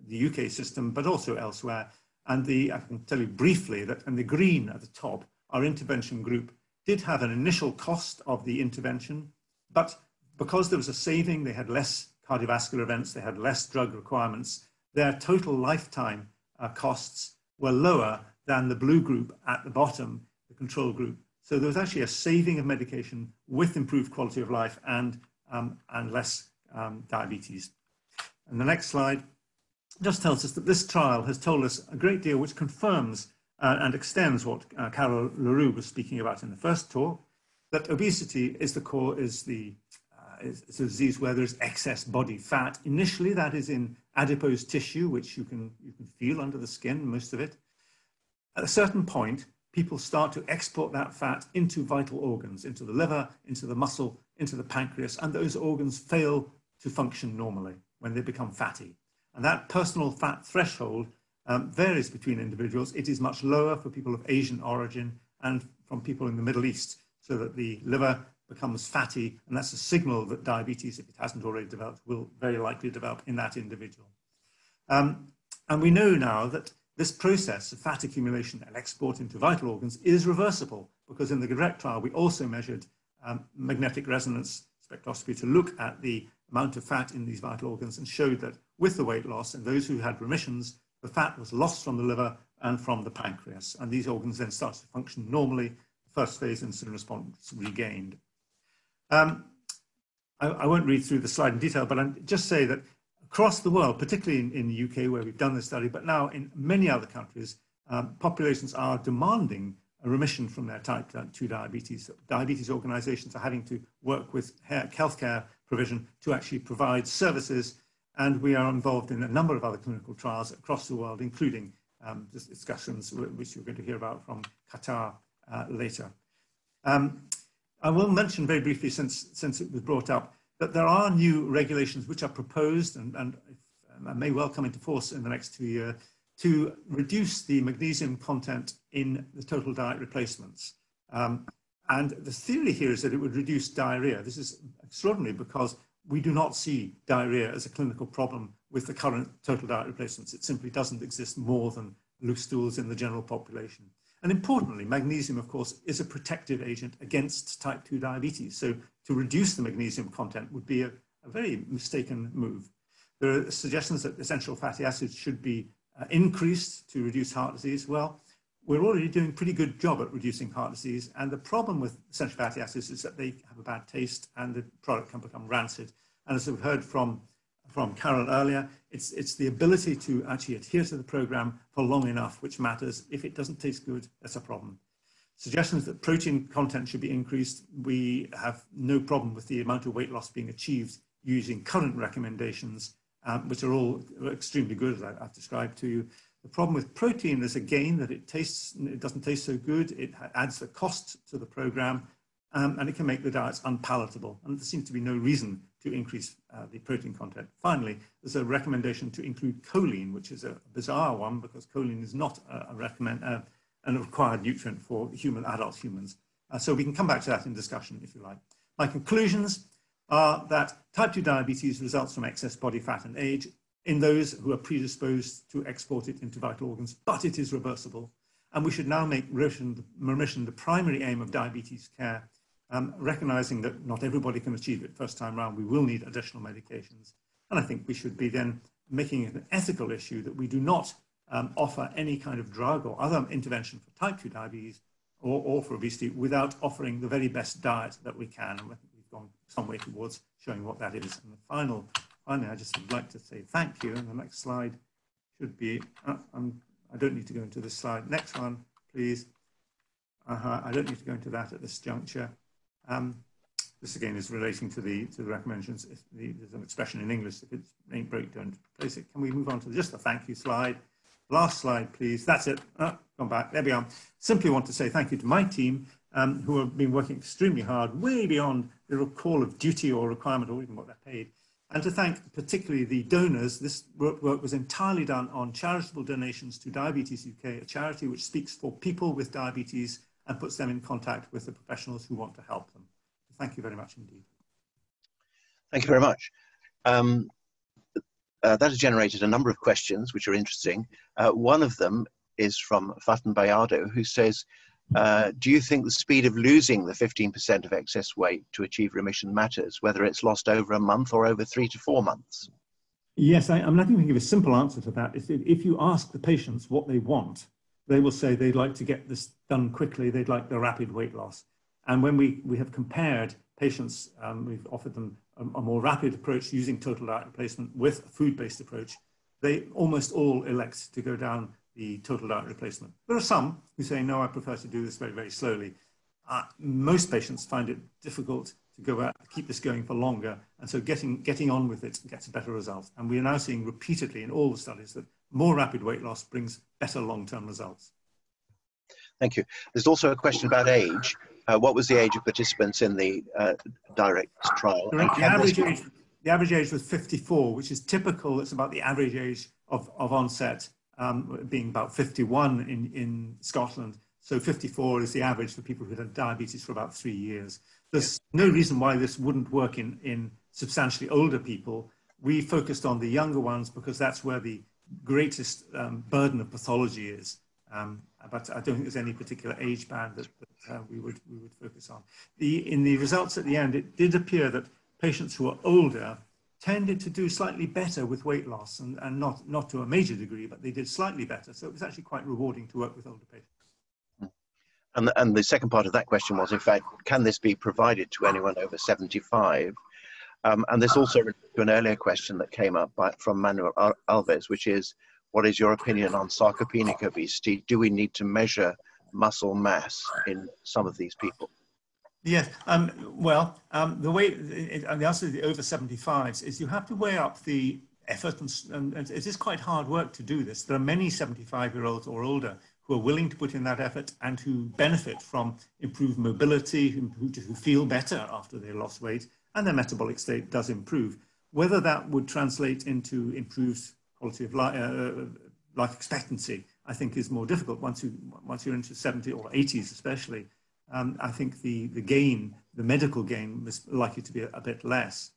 UK system, but also elsewhere. And I can tell you briefly that in the green at the top, our intervention group did have an initial cost of the intervention, but because there was a saving, they had less cardiovascular events, they had less drug requirements. Their total lifetime costs were lower than the blue group at the bottom, the control group. So there was actually a saving of medication with improved quality of life and less diabetes. And the next slide just tells us that this trial has told us a great deal, which confirms and extends what Carol Leroux was speaking about in the first talk, that obesity is a disease where there's excess body fat. Initially, that is in adipose tissue, which you can feel under the skin, most of it. At a certain point, people start to export that fat into vital organs, into the liver, into the muscle, into the pancreas, and those organs fail to function normally when they become fatty. And that personal fat threshold varies between individuals. It is much lower for people of Asian origin and from people in the Middle East, so that the liver becomes fatty, and that's a signal that diabetes, if it hasn't already developed, will very likely develop in that individual. And we know now that this process of fat accumulation and export into vital organs is reversible, because in the direct trial, we also measured magnetic resonance spectroscopy to look at the amount of fat in these vital organs, and showed that with the weight loss and those who had remissions, the fat was lost from the liver and from the pancreas, and these organs then started to function normally. The first phase insulin response regained. I won't read through the slide in detail, but I'll just say that across the world, particularly in the UK where we've done this study, but now in many other countries, populations are demanding a remission from their type 2 diabetes. Diabetes organizations are having to work with healthcare provision to actually provide services, and we are involved in a number of other clinical trials across the world, including discussions which you're going to hear about from Qatar later. I will mention very briefly, since it was brought up, that there are new regulations which are proposed and may well come into force in the next 2 years to reduce the magnesium content in the total diet replacements. And the theory here is that it would reduce diarrhea. This is extraordinary because we do not see diarrhea as a clinical problem with the current total diet replacements. It simply doesn't exist more than loose stools in the general population. And importantly, magnesium, of course, is a protective agent against type 2 diabetes. So to reduce the magnesium content would be a very mistaken move. There are suggestions that essential fatty acids should be increased to reduce heart disease. Well, we're already doing a pretty good job at reducing heart disease. And the problem with essential fatty acids is that they have a bad taste and the product can become rancid. And as we've heard from Carol earlier, it's the ability to actually adhere to the program for long enough which matters. If it doesn't taste good, that's a problem. Suggestions that protein content should be increased. We have no problem with the amount of weight loss being achieved using current recommendations, which are all extremely good, as I've described to you. The problem with protein is, again, that it doesn't taste so good. It adds the cost to the program, and it can make the diets unpalatable. And there seems to be no reason to increase the protein content. Finally, there's a recommendation to include choline, which is a bizarre one because choline is not a required nutrient for adult humans. So we can come back to that in discussion if you like. My conclusions are that type 2 diabetes results from excess body fat and age in those who are predisposed to export it into vital organs, but it is reversible. And we should now make remission the primary aim of diabetes care, recognizing that not everybody can achieve it first time round. We will need additional medications. And I think we should be then making it an ethical issue that we do not offer any kind of drug or other intervention for type 2 diabetes or for obesity without offering the very best diet that we can. And I think we've gone some way towards showing what that is. And finally, I just would like to say thank you. And the next slide should be, I don't need to go into this slide. Next one, please. I don't need to go into that at this juncture. This again is relating to the recommendations. There's an expression in English, if it ain't broke, don't replace it. Can we move on to just the thank you slide? Last slide, please. That's it. Gone back. There we are. Simply want to say thank you to my team who have been working extremely hard, way beyond the call of duty or requirement or even what they're paid. And to thank particularly the donors. This work was entirely done on charitable donations to Diabetes UK, a charity which speaks for people with diabetes and puts them in contact with the professionals who want to help them. Thank you very much indeed. Thank you very much. That has generated a number of questions which are interesting. One of them is from Faten Bayado, who says, do you think the speed of losing the 15% of excess weight to achieve remission matters, whether it's lost over a month or over 3 to 4 months? Yes, I'm not going to give a simple answer to that. If you ask the patients what they want, they will say they'd like to get this done quickly. They'd like the rapid weight loss. And when we have compared patients, we've offered them a more rapid approach using total diet replacement with a food-based approach. They almost all elect to go down the total diet replacement. There are some who say, no, I prefer to do this very, very slowly. Most patients find it difficult to go out, keep this going for longer. And so getting on with it gets a better result. And we are now seeing repeatedly in all the studies that more rapid weight loss brings better long-term results. Thank you. There's also a question about age. What was the age of participants in the direct trial? The average age was 54, which is typical. It's about the average age of onset, being about 51 in Scotland. So 54 is the average for people who had diabetes for about 3 years. There's no reason why this wouldn't work in substantially older people. We focused on the younger ones because that's where the greatest burden of pathology is. But I don't think there's any particular age band that we would focus on. In the results at the end, it did appear that patients who were older tended to do slightly better with weight loss, and not to a major degree, but they did slightly better. So it was actually quite rewarding to work with older patients. And the second part of that question was, in fact, can this be provided to anyone over 75? And this also relates to an earlier question that came up from Manuel Alves, which is, what is your opinion on sarcopenic obesity? Do we need to measure muscle mass in some of these people? Yes, the way, and the answer to the over 75s is you have to weigh up the effort, and it is quite hard work to do this. There are many 75-year-olds or older who are willing to put in that effort and who benefit from improved mobility, who feel better after they lost weight, and their metabolic state does improve. Whether that would translate into improved quality of life expectancy, I think, is more difficult once you're into 70 or 80s especially. I think the medical gain is likely to be a bit less.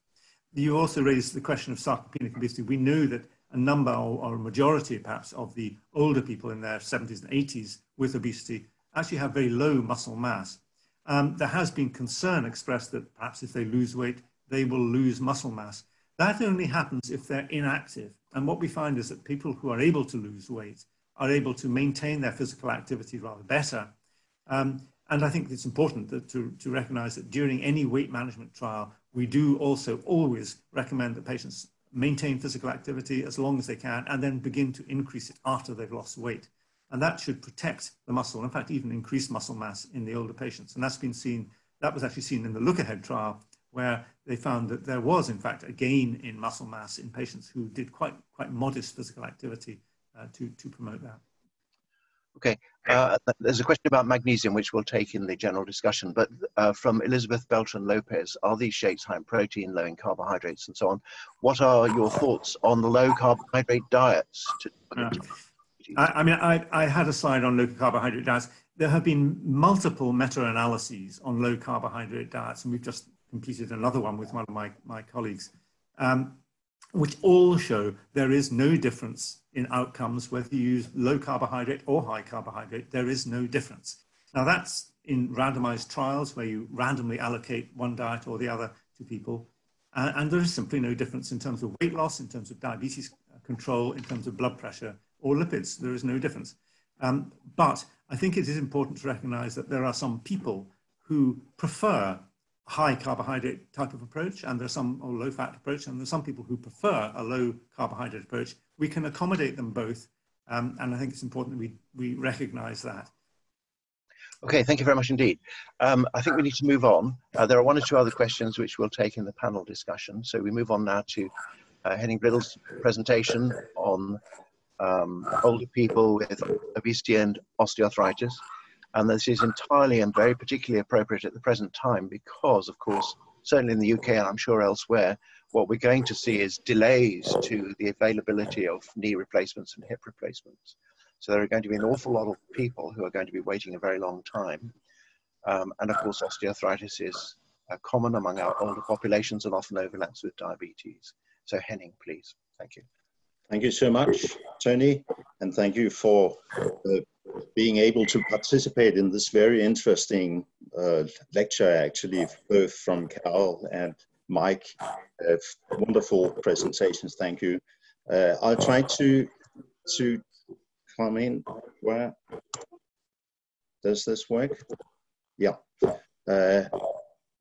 You also raised the question of sarcopenic obesity. We know that a number or a majority perhaps of the older people in their 70s and 80s with obesity actually have very low muscle mass. There has been concern expressed that perhaps if they lose weight, they will lose muscle mass. That only happens if they're inactive. And what we find is that people who are able to lose weight are able to maintain their physical activity rather better. And I think it's important to recognize that during any weight management trial, we do also always recommend that patients maintain physical activity as long as they can, and then begin to increase it after they've lost weight. And that should protect the muscle, in fact, even increase muscle mass in the older patients. And that's been seen, that was actually seen in the look-ahead trial, where they found that there was, in fact, a gain in muscle mass in patients who did quite modest physical activity to promote that. Okay, there's a question about magnesium, which we'll take in the general discussion, but from Elizabeth Beltran-Lopez, are these shakes high in protein, low in carbohydrates, and so on? What are your thoughts on the low carbohydrate diets? I had a slide on low carbohydrate diets. There have been multiple meta-analyses on low carbohydrate diets, and we've just completed another one with one of my colleagues, which all show there is no difference in outcomes whether you use low carbohydrate or high carbohydrate. There is no difference. Now that's in randomized trials where you randomly allocate one diet or the other to people, and there is simply no difference in terms of weight loss, in terms of diabetes control, in terms of blood pressure or lipids. There is no difference. But I think it is important to recognize that there are some people who prefer high carbohydrate type of approach, and there's some low fat approach, and there's some people who prefer a low carbohydrate approach. We can accommodate them both, and I think it's important that we recognize that. Okay, thank you very much indeed. I think we need to move on. There are one or two other questions which we'll take in the panel discussion. So we move on now to Henning Briddle's presentation on older people with obesity and osteoarthritis. And this is entirely and very particularly appropriate at the present time because, of course, certainly in the UK and I'm sure elsewhere, what we're going to see is delays to the availability of knee replacements and hip replacements. So there are going to be an awful lot of people who are going to be waiting a very long time. And of course, osteoarthritis is common among our older populations and often overlaps with diabetes. So Henning, please. Thank you. Thank you so much, Tony, and thank you for the being able to participate in this very interesting lecture, actually, both from Carol and Mike. Wonderful presentations, thank you. I'll try to come in. Where does this work? Yeah.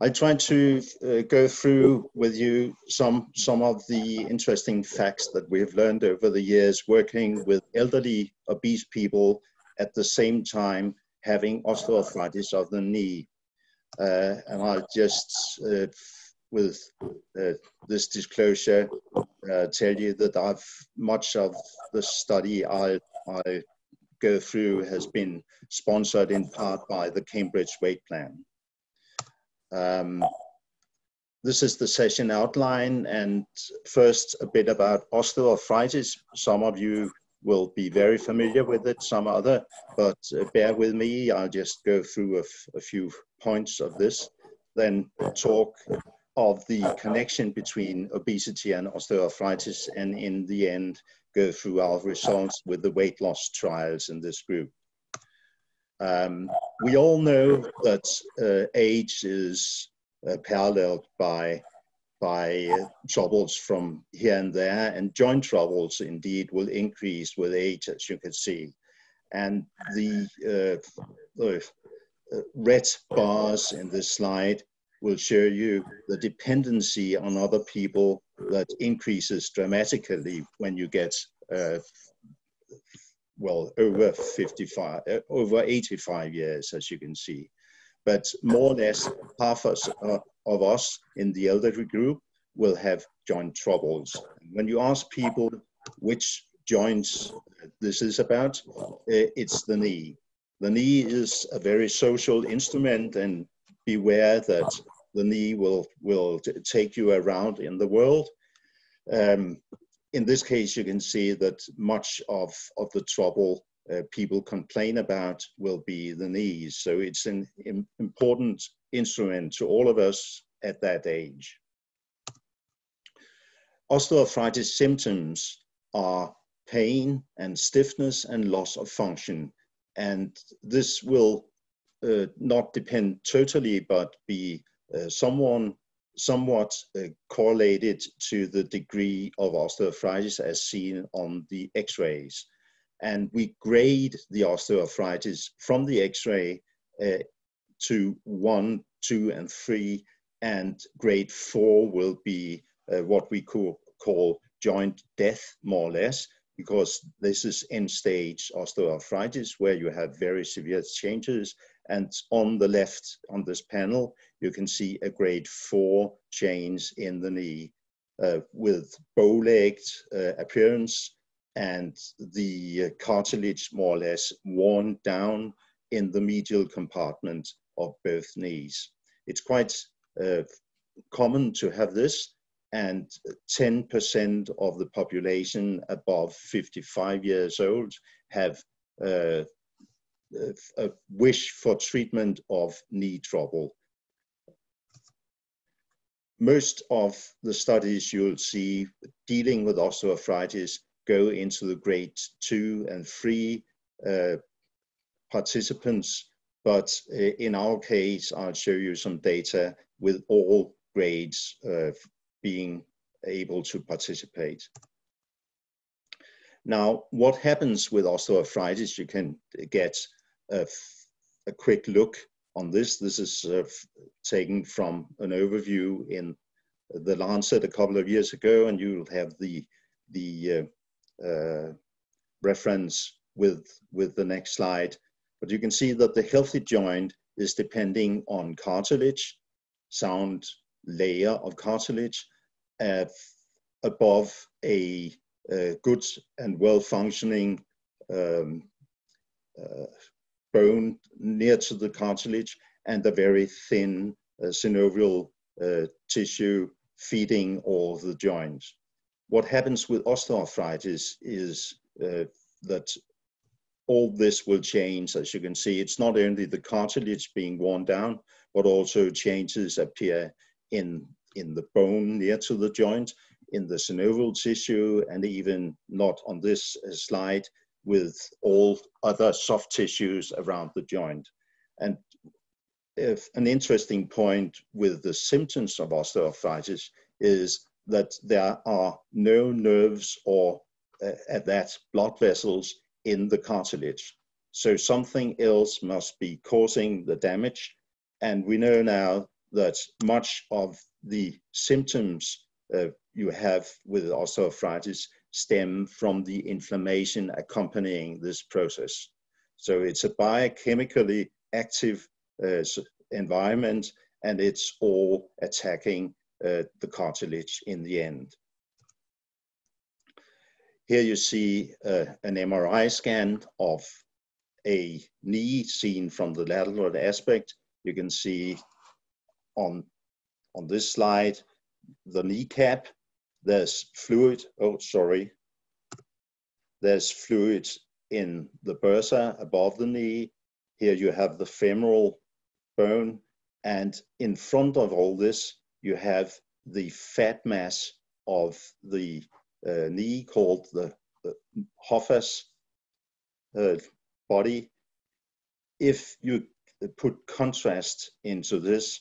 I tried to go through with you some of the interesting facts that we've learned over the years working with elderly obese people at the same time having osteoarthritis of the knee. And I'll just, with this disclosure, tell you that much of the study I go through has been sponsored in part by the Cambridge Weight Plan. This is the session outline, and first a bit about osteoarthritis. Some of you will be very familiar with it, some other, but bear with me. I'll just go through a few points of this, then talk of the connection between obesity and osteoarthritis, and in the end, go through our results with the weight loss trials in this group. We all know that age is paralleled by troubles from here and there, and joint troubles indeed will increase with age, as you can see. And the red bars in this slide will show you the dependency on other people that increases dramatically when you get well, over 85 years, as you can see. But more or less half of us in the elderly group will have joint troubles. When you ask people which joints this is about, it's the knee. The knee is a very social instrument, and beware that the knee will take you around in the world. In this case, you can see that much of the trouble people complain about will be the knees. So it's an important instrument to all of us at that age. Osteoarthritis symptoms are pain and stiffness and loss of function. And this will not depend totally, but be somewhat correlated to the degree of osteoarthritis as seen on the x-rays. And we grade the osteoarthritis from the x-ray to 1, 2, and 3, and grade 4 will be what we call joint death, more or less, because this is end-stage osteoarthritis where you have very severe changes. And on the left, on this panel, you can see a grade 4 change in the knee with bow-legged appearance and the cartilage more or less worn down in the medial compartment of both knees. It's quite common to have this, and 10% of the population above 55 years old have a wish for treatment of knee trouble. Most of the studies you'll see dealing with osteoarthritis go into the grade 2 and 3 participants, but in our case, I'll show you some data with all grades being able to participate. Now, what happens with osteoarthritis? You can get a quick look on this. This is taken from an overview in the Lancet a couple of years ago, and you'll have the reference with the next slide. But you can see that the healthy joint is depending on cartilage, sound layer of cartilage, above a good and well-functioning bone near to the cartilage, and a very thin synovial tissue feeding all the joints. What happens with osteoarthritis is that all this will change. As you can see, it's not only the cartilage being worn down, but also changes appear in the bone near to the joint, in the synovial tissue, and even not on this slide, with all other soft tissues around the joint. And if an interesting point with the symptoms of osteoarthritis is that there are no nerves or at that blood vessels in the cartilage. So something else must be causing the damage. And we know now that much of the symptoms you have with osteoarthritis stem from the inflammation accompanying this process. So it's a biochemically active environment, and it's all attacking the cartilage in the end. Here you see an MRI scan of a knee seen from the lateral aspect. You can see on this slide the kneecap. There's fluid, there's fluid in the bursa above the knee. Here you have the femoral bone, and in front of all this you have the fat mass of the knee called the Hoffa's body. If you put contrast into this,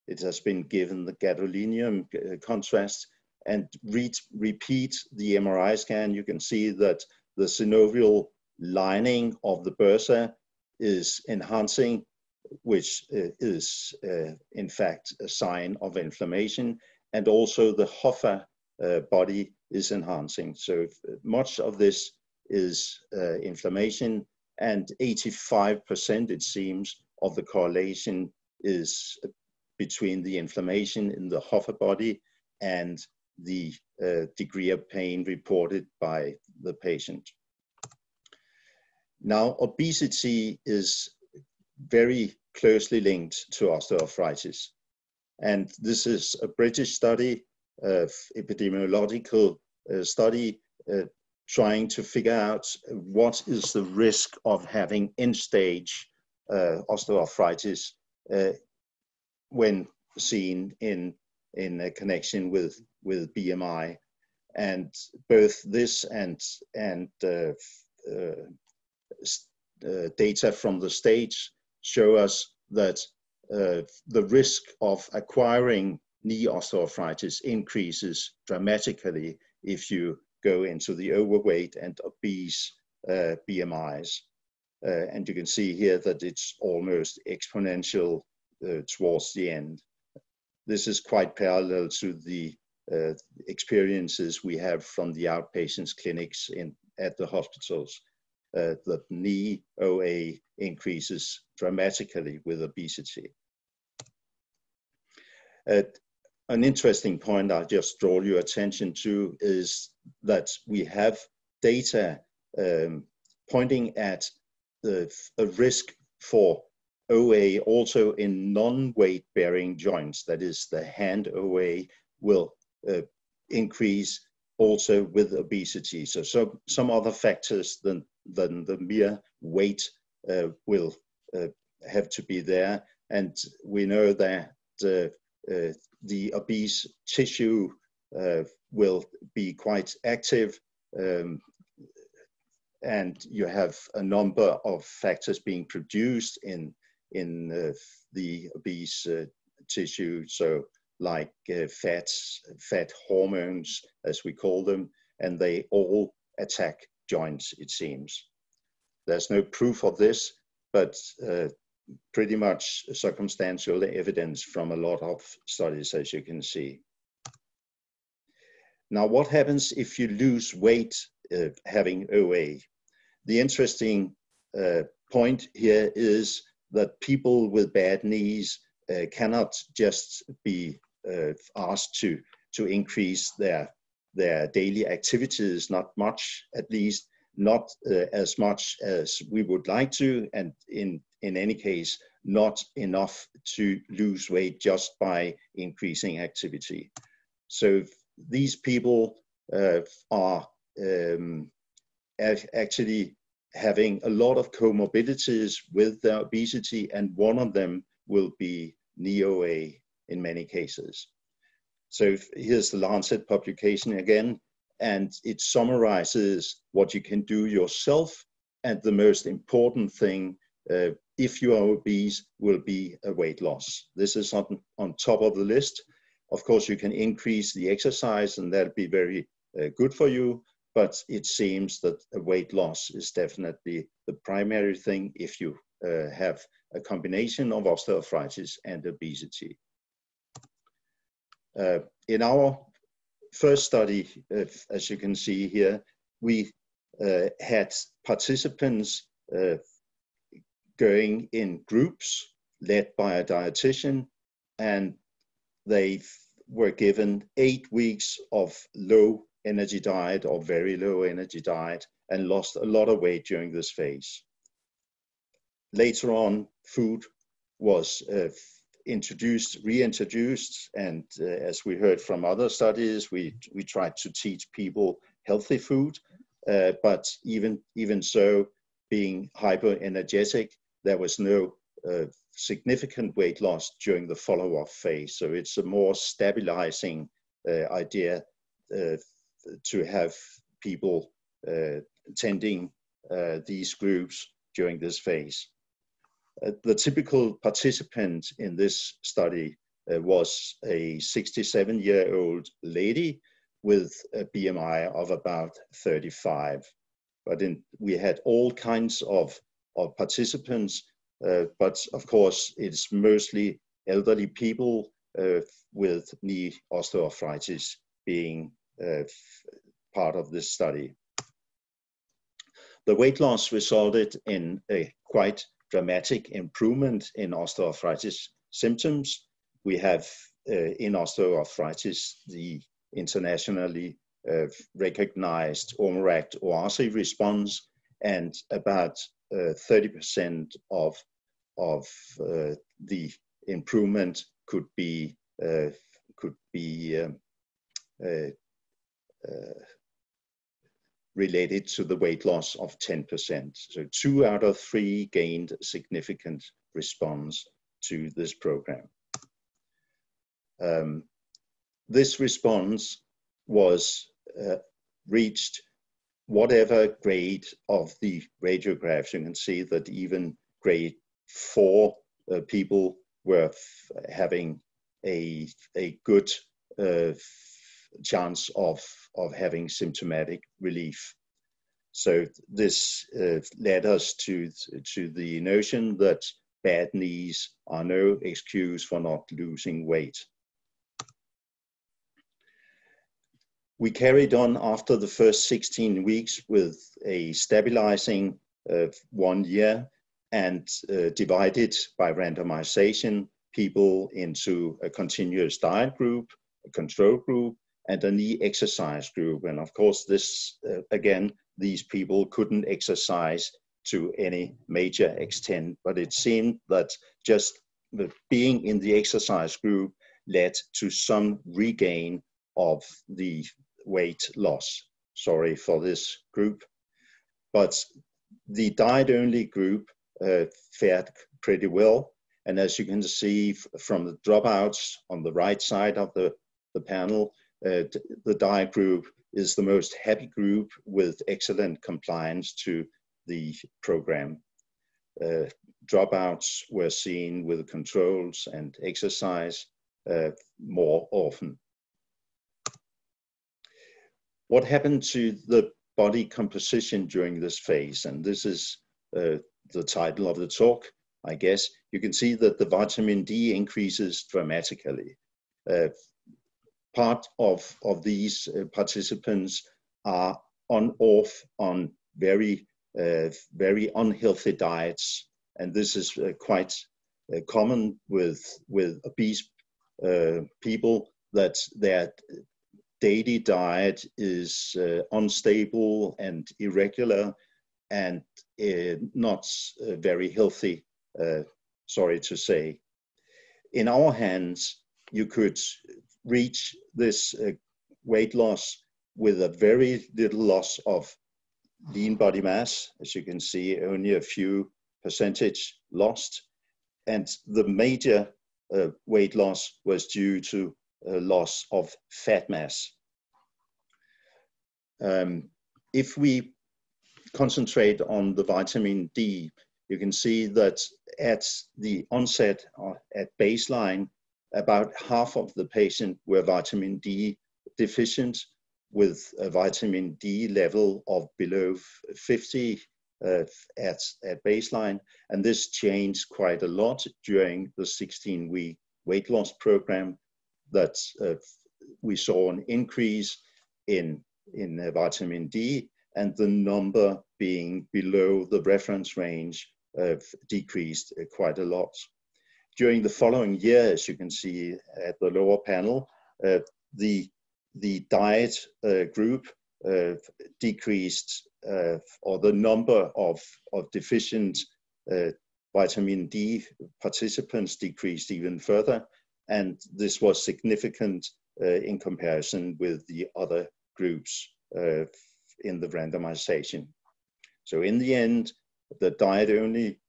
it has been given the gadolinium contrast, and repeat the MRI scan, you can see that the synovial lining of the bursa is enhancing, which is in fact a sign of inflammation, and also the Hoffa body is enhancing. So much of this is inflammation, and 85% it seems of the correlation is between the inflammation in the Hoffa body and the degree of pain reported by the patient. Now, obesity is very closely linked to osteoarthritis. And this is a British study, epidemiological study, trying to figure out what is the risk of having end-stage osteoarthritis when seen in a connection with BMI. And both this and data from the States show us that the risk of acquiring knee osteoarthritis increases dramatically if you go into the overweight and obese BMIs. And you can see here that it's almost exponential towards the end. This is quite parallel to the experiences we have from the outpatients clinics at the hospitals. The knee OA increases dramatically with obesity. An interesting point I'll just draw your attention to is that we have data pointing at a risk for OA also in non-weight bearing joints. That is, the hand OA will increase also with obesity. So some other factors than the mere weight will have to be there. And we know that the obese tissue will be quite active, and you have a number of factors being produced in the obese tissue, so like fat hormones, as we call them, and they all attack joints, it seems. There's no proof of this, but pretty much circumstantial evidence from a lot of studies, as you can see. Now, what happens if you lose weight having OA? The interesting point here is that people with bad knees cannot just be asked to increase their daily activities, not much, at least not as much as we would like to, and in any case, not enough to lose weight just by increasing activity. So these people are actually having a lot of comorbidities with their obesity, and one of them will be knee OA in many cases. So here's the Lancet publication again and it summarizes what you can do yourself, and the most important thing, if you are obese, will be a weight loss. This is on top of the list. Of course, you can increase the exercise, and that'll be very good for you, but it seems that a weight loss is definitely the primary thing if you have a combination of osteoarthritis and obesity. In our first study, as you can see here, we had participants going in groups led by a dietitian, and they were given 8 weeks of low energy diet or very low energy diet and lost a lot of weight during this phase. Later on, food was reintroduced, and as we heard from other studies, we tried to teach people healthy food, but even so, being hypoenergetic, there was no significant weight loss during the follow-up phase. So it's a more stabilizing idea to have people attending these groups during this phase. The typical participant in this study was a 67-year-old lady with a BMI of about 35. But we had all kinds of participants, but of course it's mostly elderly people with knee osteoarthritis being part of this study. The weight loss resulted in a quite dramatic improvement in osteoarthritis symptoms. We have in osteoarthritis the internationally recognized ORACT-OASI response, and about 30% of the improvement could be related to the weight loss of 10%. So 2 out of 3 gained a significant response to this program. This response was reached whatever grade of the radiographs. You can see that even grade 4 people were having a good chance of having symptomatic relief. So this led us to the notion that bad knees are no excuse for not losing weight. We carried on after the first 16 weeks with a stabilizing 1 year, and divided by randomization people into a continuous diet group, a control group, and a knee exercise group. And of course, this again, these people couldn't exercise to any major extent, but it seemed that just being in the exercise group led to some regain of the weight loss. Sorry for this group. But the diet-only group fared pretty well. And as you can see from the dropouts on the right side of the panel, the diet group is the most happy group with excellent compliance to the program. Dropouts were seen with controls and exercise more often. What happened to the body composition during this phase? And this is the title of the talk, I guess. You can see that the vitamin D increases dramatically. Part of these participants are off on very unhealthy diets, and this is quite common with obese people, that their daily diet is unstable and irregular and not very healthy, sorry to say. In our hands, you could reach this weight loss with a very little loss of lean body mass. As you can see, only a few percentage lost. And the major weight loss was due to loss of fat mass. If we concentrate on the vitamin D, you can see that at the onset, at baseline, about half of the patient were vitamin D deficient, with a vitamin D level of below 50 at baseline. And this changed quite a lot during the 16-week weight loss program, that we saw an increase in vitamin D, and the number being below the reference range decreased quite a lot. During the following year, as you can see at the lower panel, the diet group decreased, or the number of deficient vitamin D participants decreased even further, and this was significant in comparison with the other groups in the randomization. So in the end, the diet-only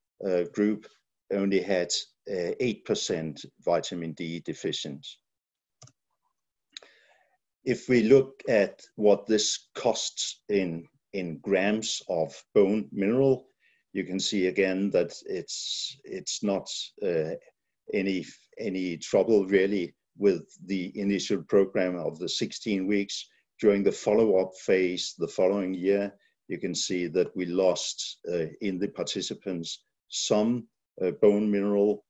group only had 8% vitamin D deficient. If we look at what this costs in grams of bone mineral, you can see again that it's not any trouble really with the initial program of the 16 weeks. During the follow-up phase the following year, you can see that we lost in the participants some bone mineral,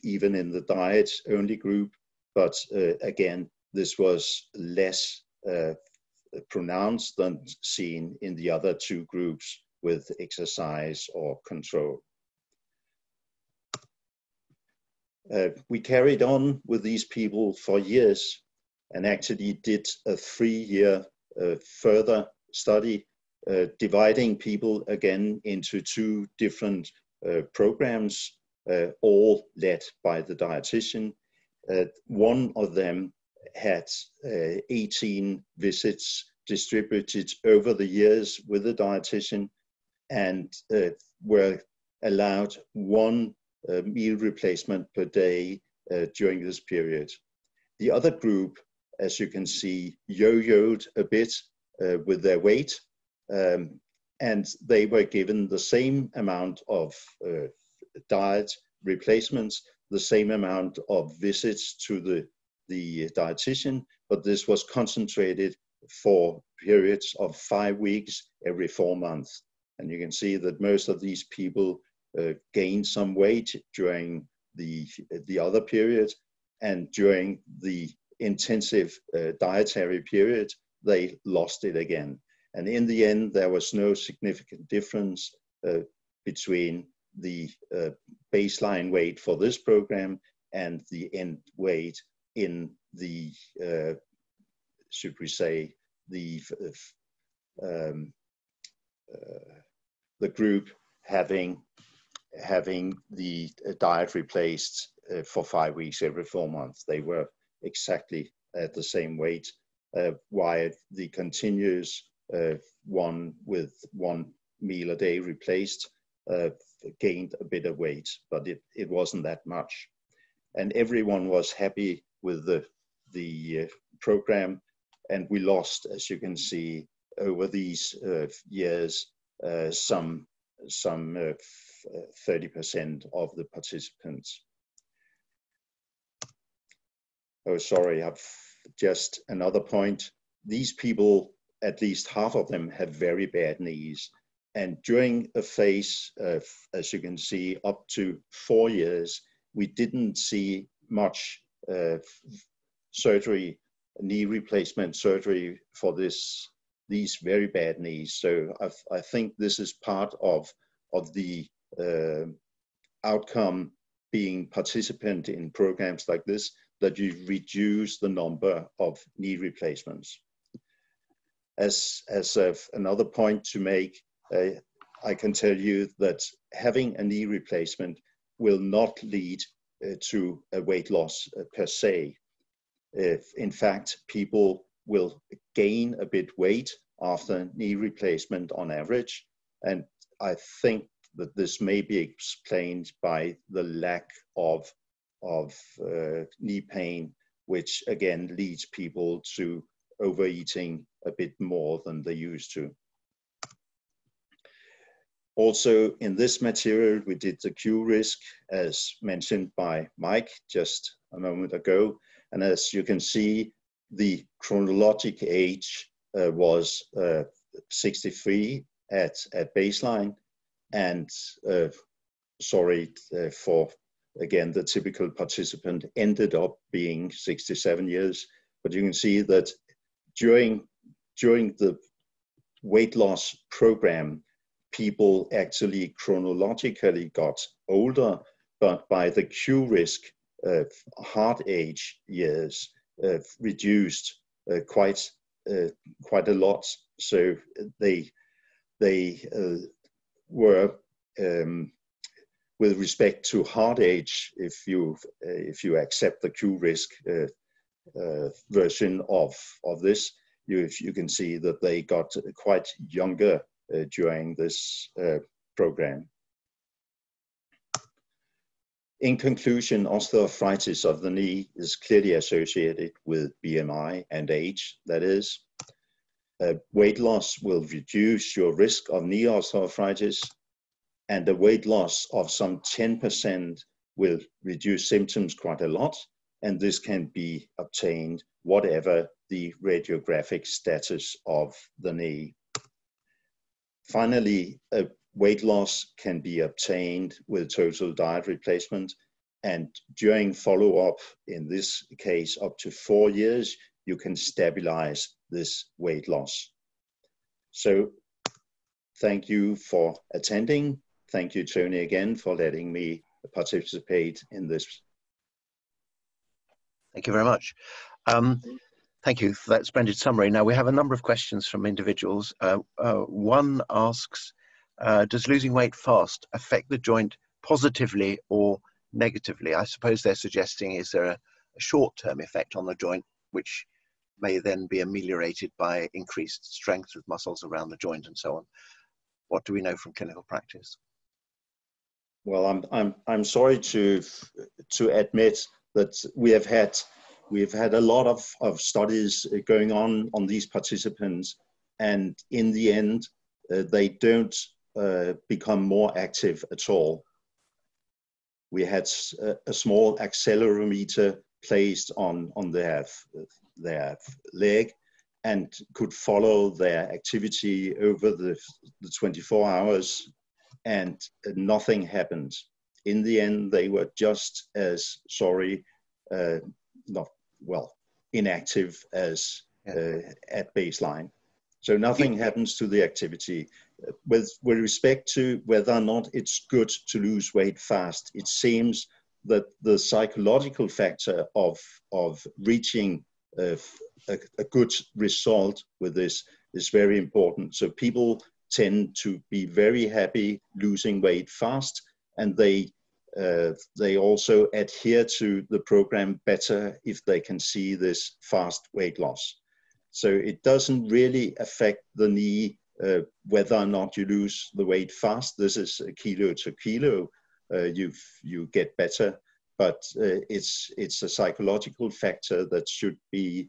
even in the diet-only group, but again, this was less pronounced than seen in the other two groups with exercise or control. We carried on with these people for years and actually did a 3-year further study, dividing people again into 2 different programs, all led by the dietitian. One of them had 18 visits distributed over the years with the dietitian, and were allowed 1 meal replacement per day during this period. The other group, as you can see, yo-yoed a bit with their weight, and they were given the same amount of diet replacements, the same amount of visits to the dietitian, but this was concentrated for periods of 5 weeks every 4 months. And you can see that most of these people gained some weight during the other period, and during the intensive dietary period, they lost it again. And in the end, there was no significant difference between the baseline weight for this program and the end weight in the, should we say, the group having the diet replaced for 5 weeks every 4 months. They were exactly at the same weight, while the continuous one with 1 meal a day replaced gained a bit of weight, but it wasn't that much. And everyone was happy with the program, and we lost, as you can see, over these years, some 30% of the participants. Oh, sorry, I've just another point. These people, at least half of them, have very bad knees. And during a phase, as you can see, up to 4 years, we didn't see much surgery, knee replacement surgery for these very bad knees. So I think this is part of the outcome being participant in programs like this, that you reduce the number of knee replacements. As another point to make, I can tell you that having a knee replacement will not lead to a weight loss per se. In fact, people will gain a bit weight after knee replacement on average, and I think that this may be explained by the lack of knee pain, which again leads people to overeating a bit more than they used to. Also, in this material, we did the Q risk, as mentioned by Mike just a moment ago. And as you can see, the chronologic age was 63 at baseline. And sorry for, again, the typical participant ended up being 67 years. But you can see that during the weight loss program, people actually chronologically got older, but by the Q risk, heart age years reduced quite a lot. So they were, with respect to heart age, if you accept the Q risk version of this, you can see that they got quite younger during this program. In conclusion, osteoarthritis of the knee is clearly associated with BMI and age, that is. Weight loss will reduce your risk of knee osteoarthritis, and a weight loss of some 10% will reduce symptoms quite a lot, and this can be obtained whatever the radiographic status of the knee. Finally, a weight loss can be obtained with total diet replacement, and during follow-up, in this case up to 4 years, you can stabilize this weight loss. So thank you for attending. Thank you, Tony, again for letting me participate in this. Thank you very much. Thank you for that splendid summary. Now, we have a number of questions from individuals. One asks, does losing weight fast affect the joint positively or negatively? I suppose they're suggesting, is there a short-term effect on the joint, which may then be ameliorated by increased strength with muscles around the joint and so on? What do we know from clinical practice? Well, I'm sorry to admit that we have had a lot of studies going on these participants, and in the end, they don't become more active at all. We had a small accelerometer placed on their leg and could follow their activity over the 24 hours, and nothing happened. In the end, they were just as inactive as at baseline. So nothing happens to the activity. With respect to whether or not it's good to lose weight fast, it seems that the psychological factor of reaching a good result with this is very important. So people tend to be very happy losing weight fast, and they also adhere to the program better if they can see this fast weight loss. So it doesn't really affect the knee whether or not you lose the weight fast. This is kilo to kilo. You get better, but it's a psychological factor that should be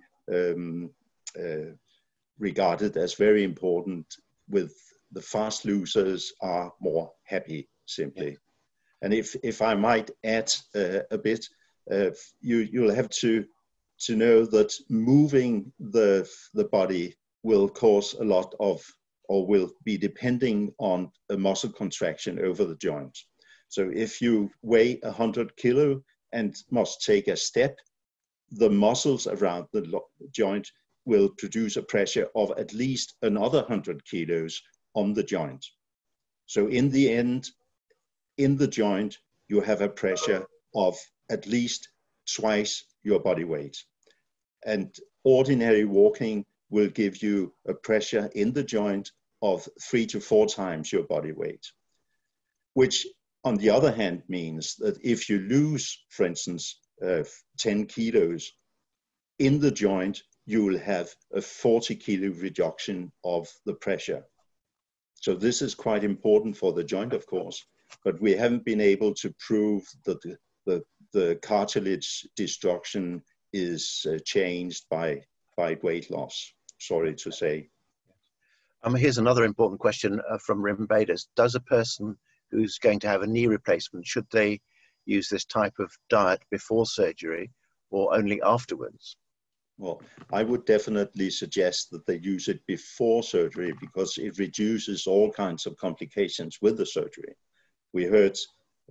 regarded as very important. With the fast losers are more happy, simply. And if I might add a bit, you'll have to know that moving the body will cause a lot of, or will be depending on a muscle contraction over the joint. So if you weigh 100 kilo and must take a step, the muscles around the joint will produce a pressure of at least another 100 kilos on the joint. So in the end, in the joint, you have a pressure of at least twice your body weight. And ordinary walking will give you a pressure in the joint of 3 to 4 times your body weight, which on the other hand means that if you lose, for instance, 10 kilos in the joint, you will have a 40 kilo reduction of the pressure. So this is quite important for the joint, of course, but we haven't been able to prove that the cartilage destruction is changed by by weight loss, sorry to say. Here's another important question from Rimbadas. Does a person who's going to have a knee replacement, should they use this type of diet before surgery or only afterwards? Well, I would definitely suggest that they use it before surgery because it reduces all kinds of complications with the surgery. We heard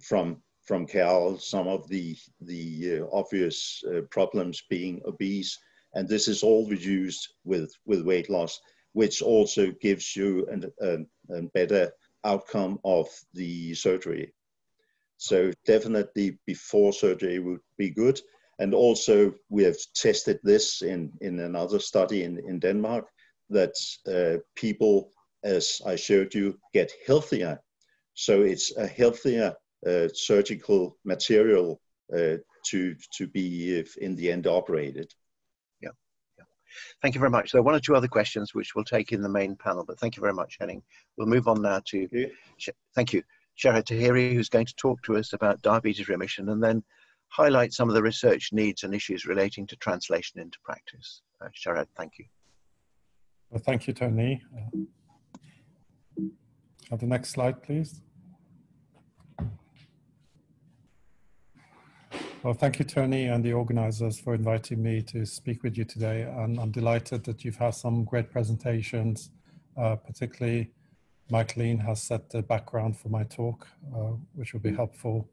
from Carol some of the obvious problems being obese, and this is all reduced with weight loss, which also gives you a better outcome of the surgery. So definitely before surgery would be good. And also we have tested this in another study in Denmark, that people, as I showed you, get healthier. So it's a healthier surgical material to be in the end operated. Thank you very much. There are one or two other questions which we'll take in the main panel, but thank you very much, Henning. We'll move on now to, thank you, Shahar Tahiri, who's going to talk to us about diabetes remission and then highlight some of the research needs and issues relating to translation into practice. Shahar, thank you. Well, thank you, Tony. Have the next slide, please. Well, thank you, Tony, and the organizers for inviting me to speak with you today. And I'm delighted that you've had some great presentations, particularly Michaeline has set the background for my talk, which will be helpful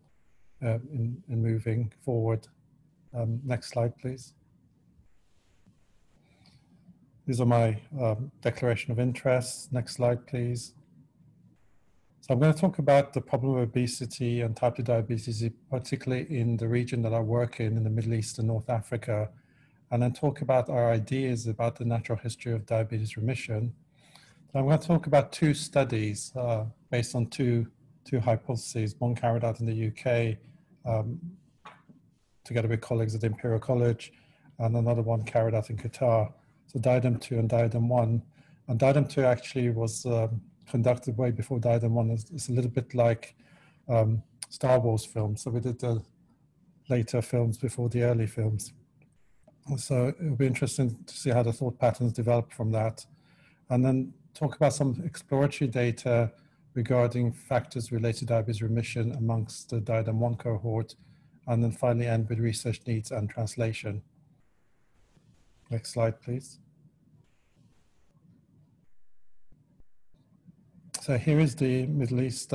in moving forward. Next slide, please. These are my declaration of interests. Next slide, please. So I'm going to talk about the problem of obesity and type 2 diabetes, particularly in the region that I work in the Middle East and North Africa, and then talk about our ideas about the natural history of diabetes remission. So I'm going to talk about two studies based on two hypotheses, one carried out in the UK together with colleagues at Imperial College, and another one carried out in Qatar. So Diadem 2 and Diadem 1. And Diadem 2 actually was conducted way before Diadem 1. It's a little bit like Star Wars films. So we did the later films before the early films. So it'll be interesting to see how the thought patterns develop from that. And then talk about some exploratory data regarding factors related to diabetes remission amongst the Diadem 1 cohort. And then finally end with research needs and translation. Next slide, please. So here is the Middle East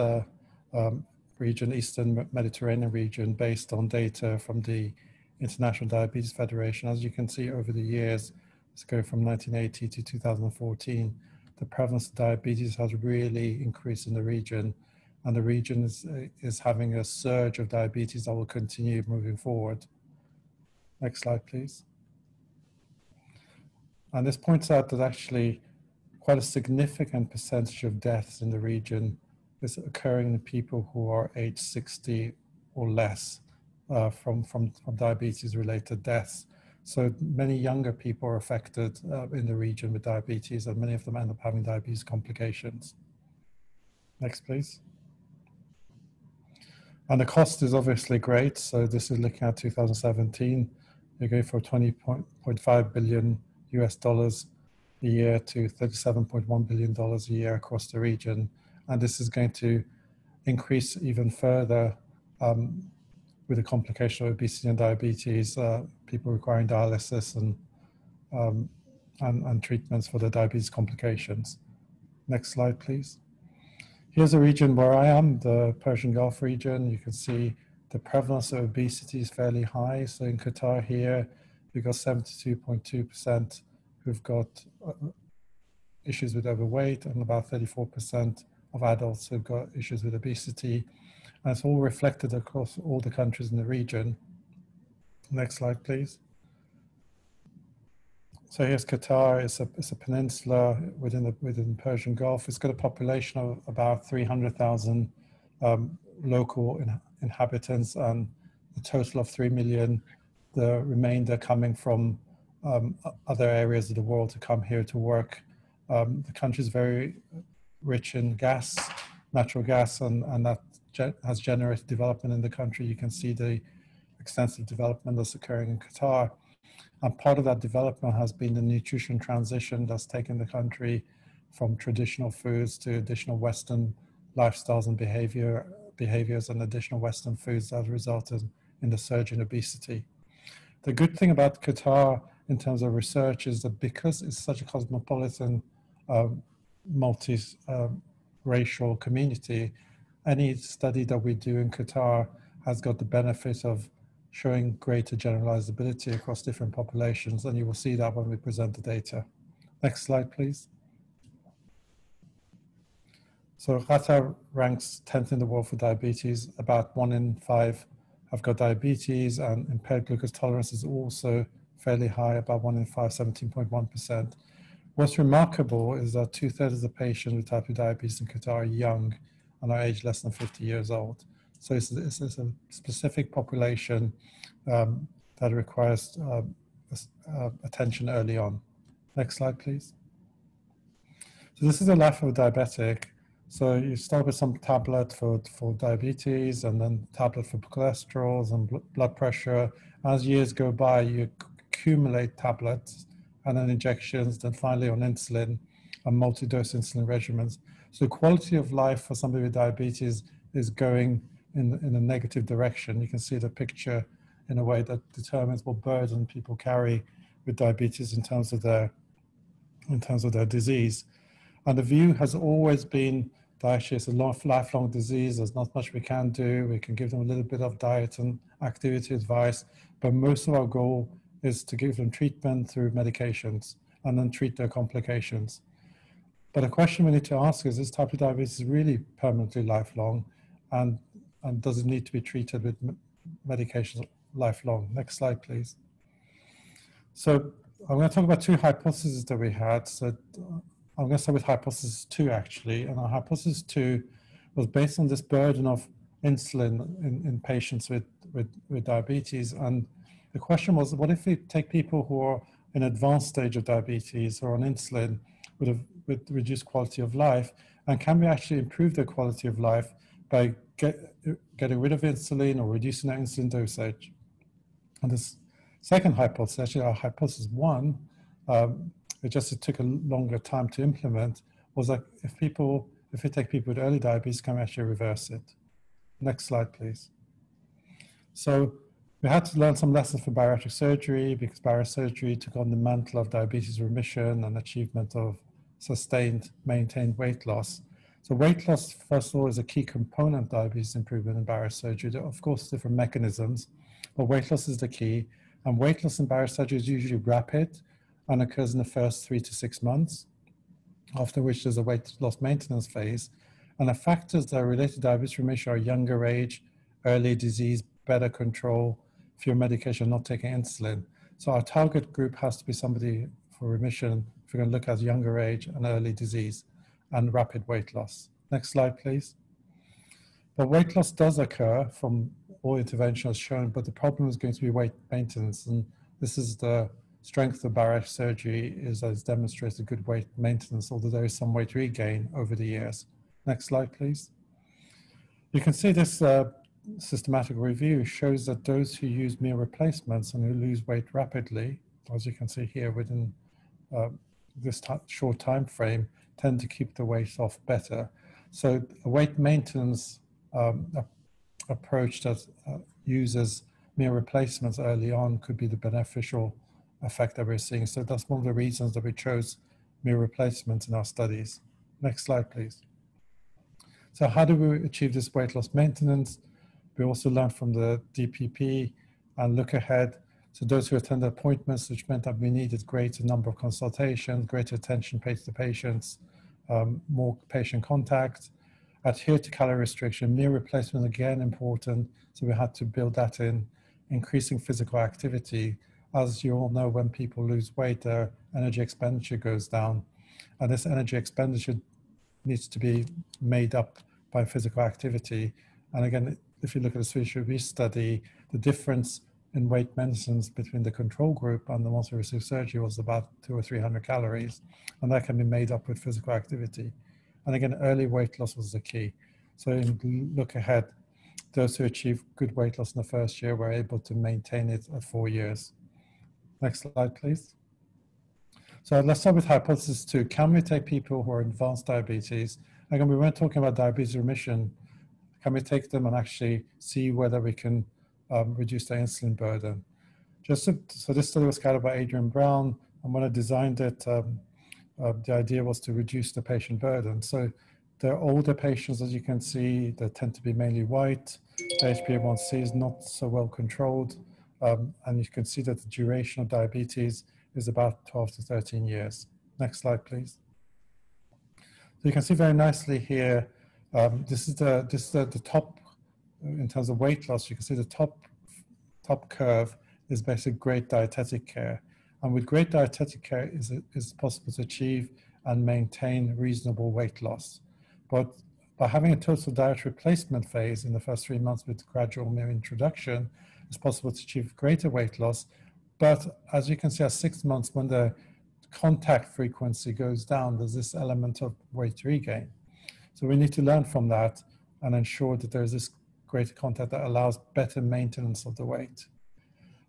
region, Eastern Mediterranean region, based on data from the International Diabetes Federation. As you can see over the years, it's going from 1980 to 2014, the prevalence of diabetes has really increased in the region, and the region is having a surge of diabetes that will continue moving forward. Next slide, please. And this points out that actually quite a significant percentage of deaths in the region is occurring in people who are age 60 or less from diabetes-related deaths. So many younger people are affected in the region with diabetes, and many of them end up having diabetes complications. Next, please. And the cost is obviously great. So this is looking at 2017. You're going from $20.5 billion a year to $37.1 billion a year across the region. And this is going to increase even further with the complication of obesity and diabetes, people requiring dialysis and treatments for the diabetes complications. Next slide, please. Here's a region where I am, the Persian Gulf region. You can see the prevalence of obesity is fairly high. So in Qatar here, we've got 72.2% who've got issues with overweight, and about 34% of adults who've got issues with obesity. And it's all reflected across all the countries in the region. Next slide, please. So here's Qatar. It's a peninsula within the Persian Gulf. It's got a population of about 300,000 local inhabitants and a total of 3 million. The remainder coming from other areas of the world to come here to work. The country is very rich in gas, natural gas, and that has generated development in the country. You can see the extensive development that's occurring in Qatar. And part of that development has been the nutrition transition that's taken the country from traditional foods to additional Western lifestyles and behaviors and additional Western foods that have resulted in the surge in obesity. The good thing about Qatar in terms of research is that because it's such a cosmopolitan, multi-racial community, any study that we do in Qatar has got the benefit of showing greater generalizability across different populations, and you will see that when we present the data. Next slide, please. So Qatar ranks 10th in the world for diabetes. About 1 in 5 have got diabetes, and impaired glucose tolerance is also fairly high, about 1 in 5, 17.1%. What's remarkable is that 2/3 of the patients with type 2 diabetes in Qatar are young and are aged less than 50 years old. So it's a specific population that requires attention early on. Next slide, please. So this is the life of a diabetic. So you start with some tablet for diabetes, and then tablet for cholesterol and blood pressure. As years go by, you accumulate tablets and then injections, then finally on insulin and multi-dose insulin regimens. So quality of life for somebody with diabetes is going in a negative direction. You can see the picture in a way that determines what burden people carry with diabetes in terms of their disease. And the view has always been that actually it's a lifelong disease. There's not much we can do. We can give them a little bit of diet and activity advice, but most of our goal is to give them treatment through medications and then treat their complications. But a question we need to ask is this type of diabetes really permanently lifelong, and does it need to be treated with medications lifelong? Next slide, please. So I'm going to talk about 2 hypotheses that we had. So I'm going to start with hypothesis 2, actually. And our hypothesis 2 was based on this burden of insulin in patients with diabetes. And the question was, what if we take people who are in advanced stage of diabetes or on insulin with reduced quality of life, and can we actually improve their quality of life by getting rid of insulin or reducing their insulin dosage? And this second hypothesis, actually our hypothesis 1, it took a longer time to implement, was that if we take people with early diabetes, can we actually reverse it? Next slide, please. So we had to learn some lessons from bariatric surgery, because bariatric surgery took on the mantle of diabetes remission and achievement of sustained, maintained weight loss. So weight loss, first of all, is a key component of diabetes improvement in bariatric surgery. There are, of course, different mechanisms, but weight loss is the key. And weight loss in bariatric surgery is usually rapid and occurs in the first 3 to 6 months, after which there's a weight loss maintenance phase. And the factors that are related to diabetes remission are younger age, early disease, better control, fewer medication, not taking insulin. So our target group has to be somebody for remission if we're going to look at younger age and early disease and rapid weight loss. Next slide, please. But weight loss does occur from all interventions shown, but the problem is going to be weight maintenance. And this is the strength of bariatric surgery, is that it's demonstrated good weight maintenance, although there is some weight regain over the years. Next slide, please. You can see this systematic review shows that those who use meal replacements and who lose weight rapidly, as you can see here within this short time frame, tend to keep the weight off better. So a weight maintenance approach that uses meal replacements early on could be the beneficial effect that we're seeing. So that's one of the reasons that we chose meal replacements in our studies. Next slide, please. So how do we achieve this weight loss maintenance? We also learned from the DPP and look ahead. So those who attend appointments, which meant that we needed greater number of consultations, greater attention paid to the patients, more patient contact, adhere to calorie restriction, meal replacement, again important. So we had to build that in, increasing physical activity. As you all know, when people lose weight, their energy expenditure goes down. And this energy expenditure needs to be made up by physical activity. And again, if you look at the Swedish obesity study, the difference in weight maintenance between the control group and the ones who received surgery was about 200 or 300 calories. And that can be made up with physical activity. And again, early weight loss was the key. So in look ahead, those who achieved good weight loss in the first year were able to maintain it at 4 years. Next slide, please. So let's start with hypothesis 2. Can we take people who are advanced diabetes? Again, we weren't talking about diabetes remission. Can we take them and actually see whether we can reduce their insulin burden? So this study was carried out by Adrian Brown, and when I designed it, the idea was to reduce the patient burden. So they're older patients, as you can see, they tend to be mainly white. The HbA1c is not so well controlled, and you can see that the duration of diabetes is about 12 to 13 years. Next slide, please. So you can see very nicely here, this is the top, in terms of weight loss, you can see the top curve is basically great dietetic care. And with great dietetic care, it's possible to achieve and maintain reasonable weight loss. But by having a total diet replacement phase in the first 3 months with gradual meal introduction, it's possible to achieve greater weight loss. But as you can see at 6 months, when the contact frequency goes down, there's this element of weight regain. So we need to learn from that and ensure that there's this greater contact that allows better maintenance of the weight.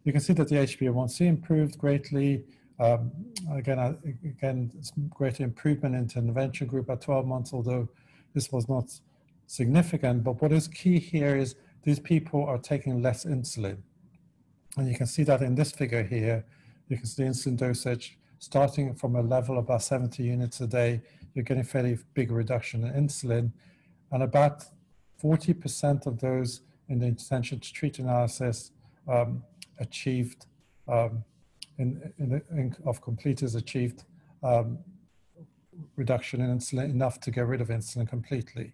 You can see that the HbA1c improved greatly. Again, greater improvement in the intervention group at 12 months, although this was not significant. But what is key here is these people are taking less insulin. And you can see that in this figure here. You can see the insulin dosage starting from a level of about 70 units a day. You're getting a fairly big reduction in insulin. And about 40% of those in the intention to treat analysis achieved, of completers achieved reduction in insulin enough to get rid of insulin completely.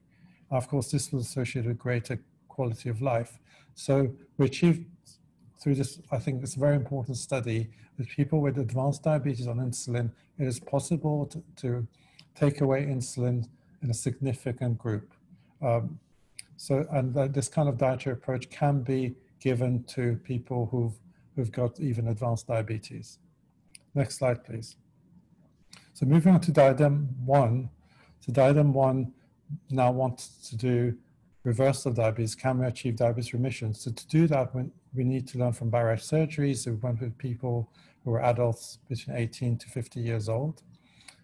Of course, this was associated with greater quality of life. So we achieved through this, I think it's a very important study, with people with advanced diabetes on insulin, it is possible to take away insulin in a significant group. This kind of dietary approach can be given to people who've got even advanced diabetes. Next slide, please. So moving on to diadem 1. So diadem 1 now wants to do reversal of diabetes. Can we achieve diabetes remission? So to do that, we need to learn from bariatric surgery. So we went with people who were adults between 18 to 50 years old,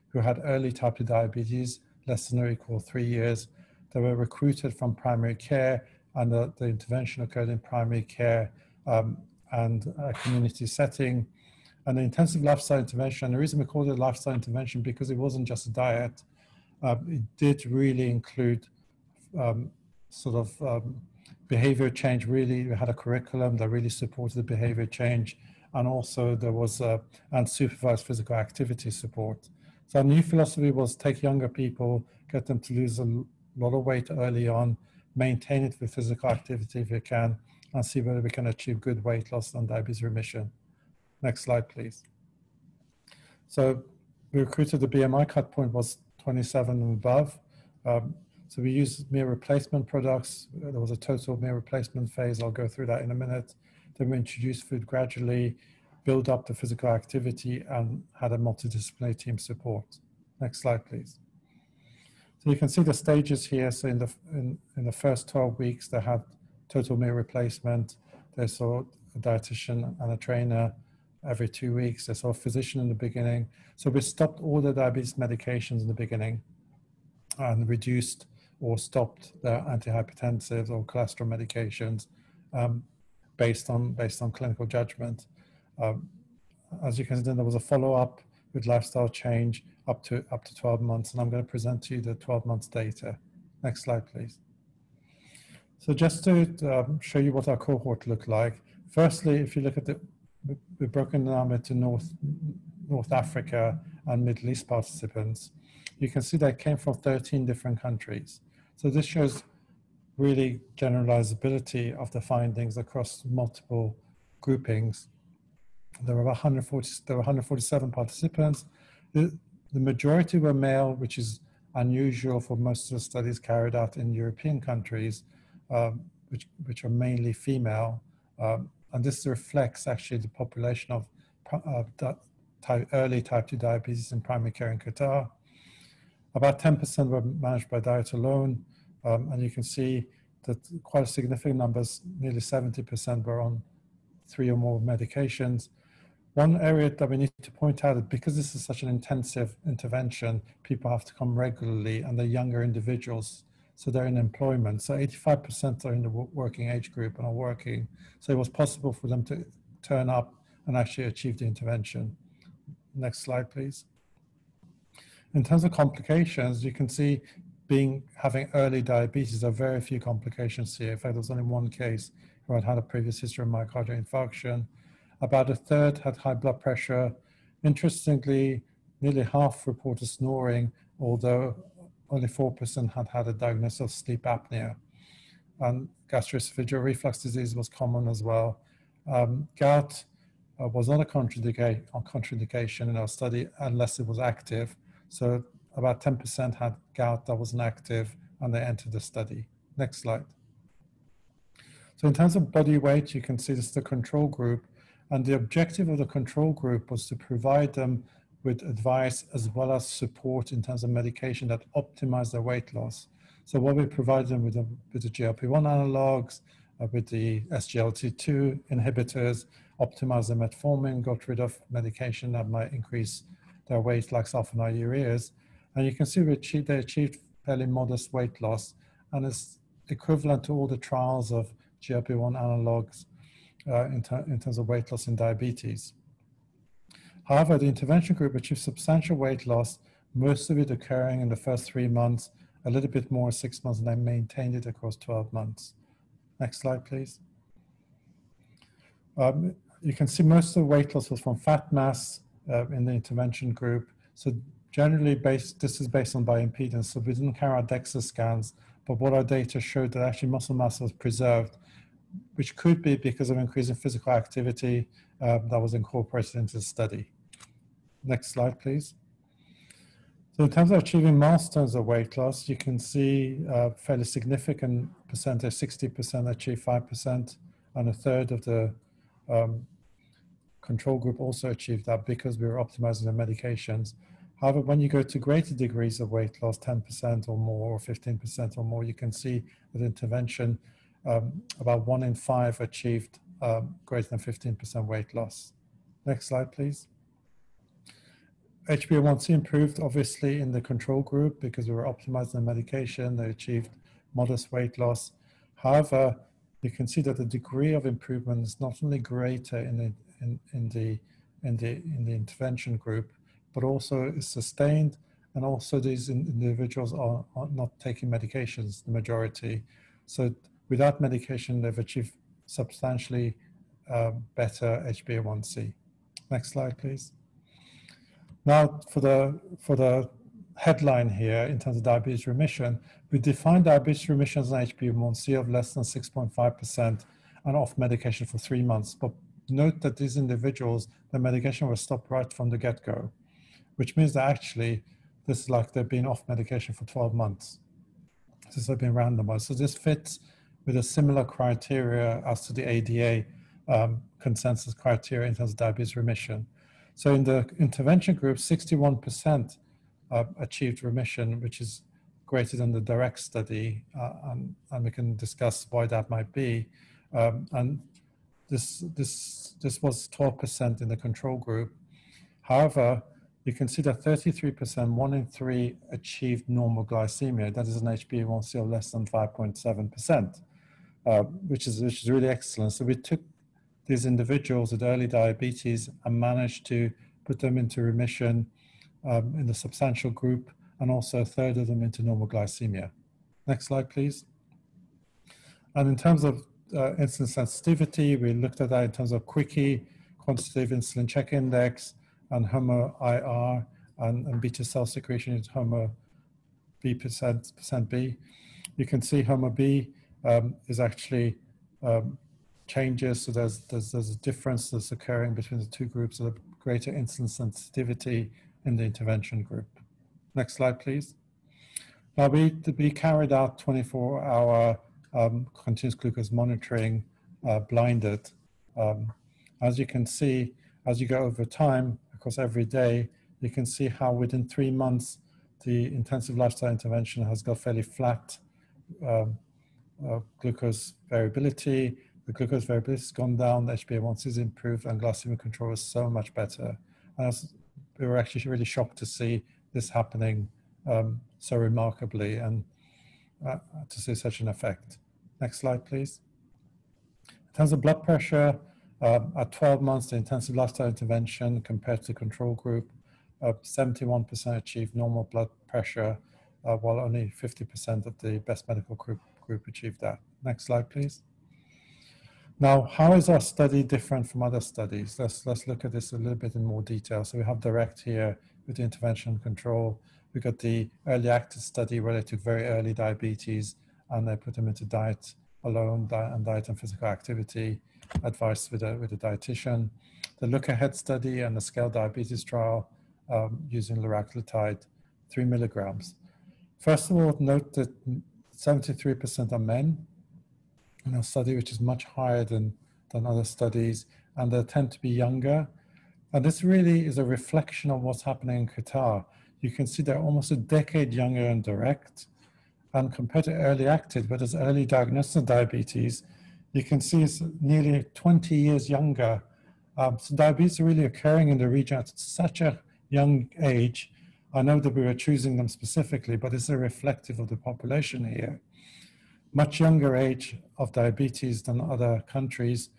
who had early type 2 diabetes, less than or equal 3 years. They were recruited from primary care, and the intervention occurred in primary care and a community setting. And the intensive lifestyle intervention, the reason we called it lifestyle intervention, because it wasn't just a diet. It did really include behavior change. Really, we had a curriculum that really supported the behavior change. And also there was unsupervised physical activity support. So our new philosophy was take younger people, get them to lose a lot of weight early on, maintain it with physical activity if you can, and see whether we can achieve good weight loss and diabetes remission. Next slide, please. So we recruited, the BMI cut point was 27 and above. So we used meal replacement products. There was a total meal replacement phase. I'll go through that in a minute. Then we introduced food gradually, build up the physical activity, and had a multidisciplinary team support. Next slide, please. So you can see the stages here. So in the first 12 weeks, they had total meal replacement. They saw a dietitian and a trainer every 2 weeks. They saw a physician in the beginning. So we stopped all the diabetes medications in the beginning and reduced or stopped their antihypertensives or cholesterol medications based on clinical judgment. As you can see, then there was a follow-up with lifestyle change up to 12 months, and I'm going to present to you the 12 months data. Next slide, please. So just to show you what our cohort looked like. Firstly, if you look at we've broken down into North Africa and Middle East participants, you can see they came from 13 different countries. So this shows really generalizability of the findings across multiple groupings. There were 147 participants. The majority were male, which is unusual for most of the studies carried out in European countries, which are mainly female. And this reflects actually the population of early type 2 diabetes in primary care in Qatar. About 10% were managed by diet alone. And you can see that quite a significant numbers, nearly 70% were on 3 or more medications. One area that we need to point out is because this is such an intensive intervention, people have to come regularly, and they're younger individuals, so they're in employment. So 85% are in the working age group and are working. So it was possible for them to turn up and actually achieve the intervention. Next slide, please. In terms of complications, you can see having early diabetes, there are very few complications here. In fact, there was only one case who had a previous history of myocardial infarction. About a third had high blood pressure. Interestingly, nearly half reported snoring, although only 4% had a diagnosis of sleep apnea. And gastroesophageal reflux disease was common as well. Gout was not a contraindication in our study unless it was active. So about 10% had gout that wasn't active and they entered the study. Next slide. So in terms of body weight, you can see this is the control group. And the objective of the control group was to provide them with advice as well as support in terms of medication that optimize their weight loss. So what we provided them with the GLP-1 analogs, with the SGLT2 inhibitors, optimize the metformin, got rid of medication that might increase their weight like sulfonylureas. And you can see they achieved fairly modest weight loss, and it's equivalent to all the trials of GLP-1 analogs in terms of weight loss in diabetes. However, the intervention group achieved substantial weight loss, most of it occurring in the first 3 months, a little bit more 6 months, and they maintained it across 12 months. Next slide, please. You can see most of the weight loss was from fat mass in the intervention group. So generally this is based on bioimpedance, so we didn't carry out DEXA scans, but what our data showed that actually muscle mass was preserved, which could be because of increasing physical activity that was incorporated into the study. Next slide, please. So in terms of achieving milestones of weight loss, you can see a fairly significant percentage, 60% achieved 5%, and a third of the control group also achieved that because we were optimizing the medications. However, when you go to greater degrees of weight loss, 10% or more, or 15% or more, you can see that intervention, about 1 in 5 achieved greater than 15% weight loss. Next slide, please. HbA1c improved, obviously, in the control group because we were optimizing the medication. They achieved modest weight loss. However, you can see that the degree of improvement is not only greater in the intervention group, but also is sustained, and also these individuals are not taking medications, the majority. So without medication, they've achieved substantially better HbA1c. Next slide, please. Now, for the headline here, in terms of diabetes remission, we define diabetes remission as an HbA1c of less than 6.5% and off medication for 3 months. But note that these individuals, the medication was stopped right from the get-go, which means that actually this is like they've been off medication for 12 months since they've been randomized. So this fits with a similar criteria as to the ADA consensus criteria in terms of diabetes remission. So in the intervention group, 61% achieved remission, which is greater than the direct study, and we can discuss why that might be. And this was 12% in the control group. However, you can see that 33%, 1 in 3, achieved normal glycemia. That is an HbA1c of less than 5.7%, which is really excellent. So we took these individuals with early diabetes and managed to put them into remission in the substantial group, and also a third of them into normal glycemia. Next slide, please. And in terms of insulin sensitivity, we looked at that in terms of quickie, quantitative insulin check index, and HOMO-IR, and beta cell secretion is HOMO-B percent B. You can see HOMO-B is actually changes, so there's a difference that's occurring between the two groups of the greater insulin sensitivity in the intervention group. Next slide, please. Now, we carried out 24-hour continuous glucose monitoring blinded. As you can see, as you go over time, across every day, you can see how within 3 months, the intensive lifestyle intervention has got fairly flat glucose variability. the glucose variability has gone down, the HbA1c is improved, and glycemic control is so much better. And we were actually really shocked to see this happening so remarkably and to see such an effect. Next slide, please. In terms of blood pressure, at 12 months, the intensive lifestyle intervention compared to the control group, 71% achieved normal blood pressure, while only 50% of the best medical group achieved that. Next slide, please. Now, how is our study different from other studies? Let's look at this a little bit in more detail. So we have DIRECT here with the intervention control. We got the early active study where they took very early diabetes and they put them into diet alone, and diet and physical activity, advice with a dietitian. The look ahead study and the scale diabetes trial using liraglutide, 3 milligrams. First of all, note that 73% are men in our study, which is much higher than other studies, and they tend to be younger. And this really is a reflection of what's happening in Qatar. You can see they're almost a decade younger in DIRECT, and compared to early active, but as early diagnosis of diabetes, you can see it's nearly 20 years younger. So diabetes is really occurring in the region at such a young age. I know that we were choosing them specifically, but it's a reflective of the population here. Much younger age of diabetes than other countries.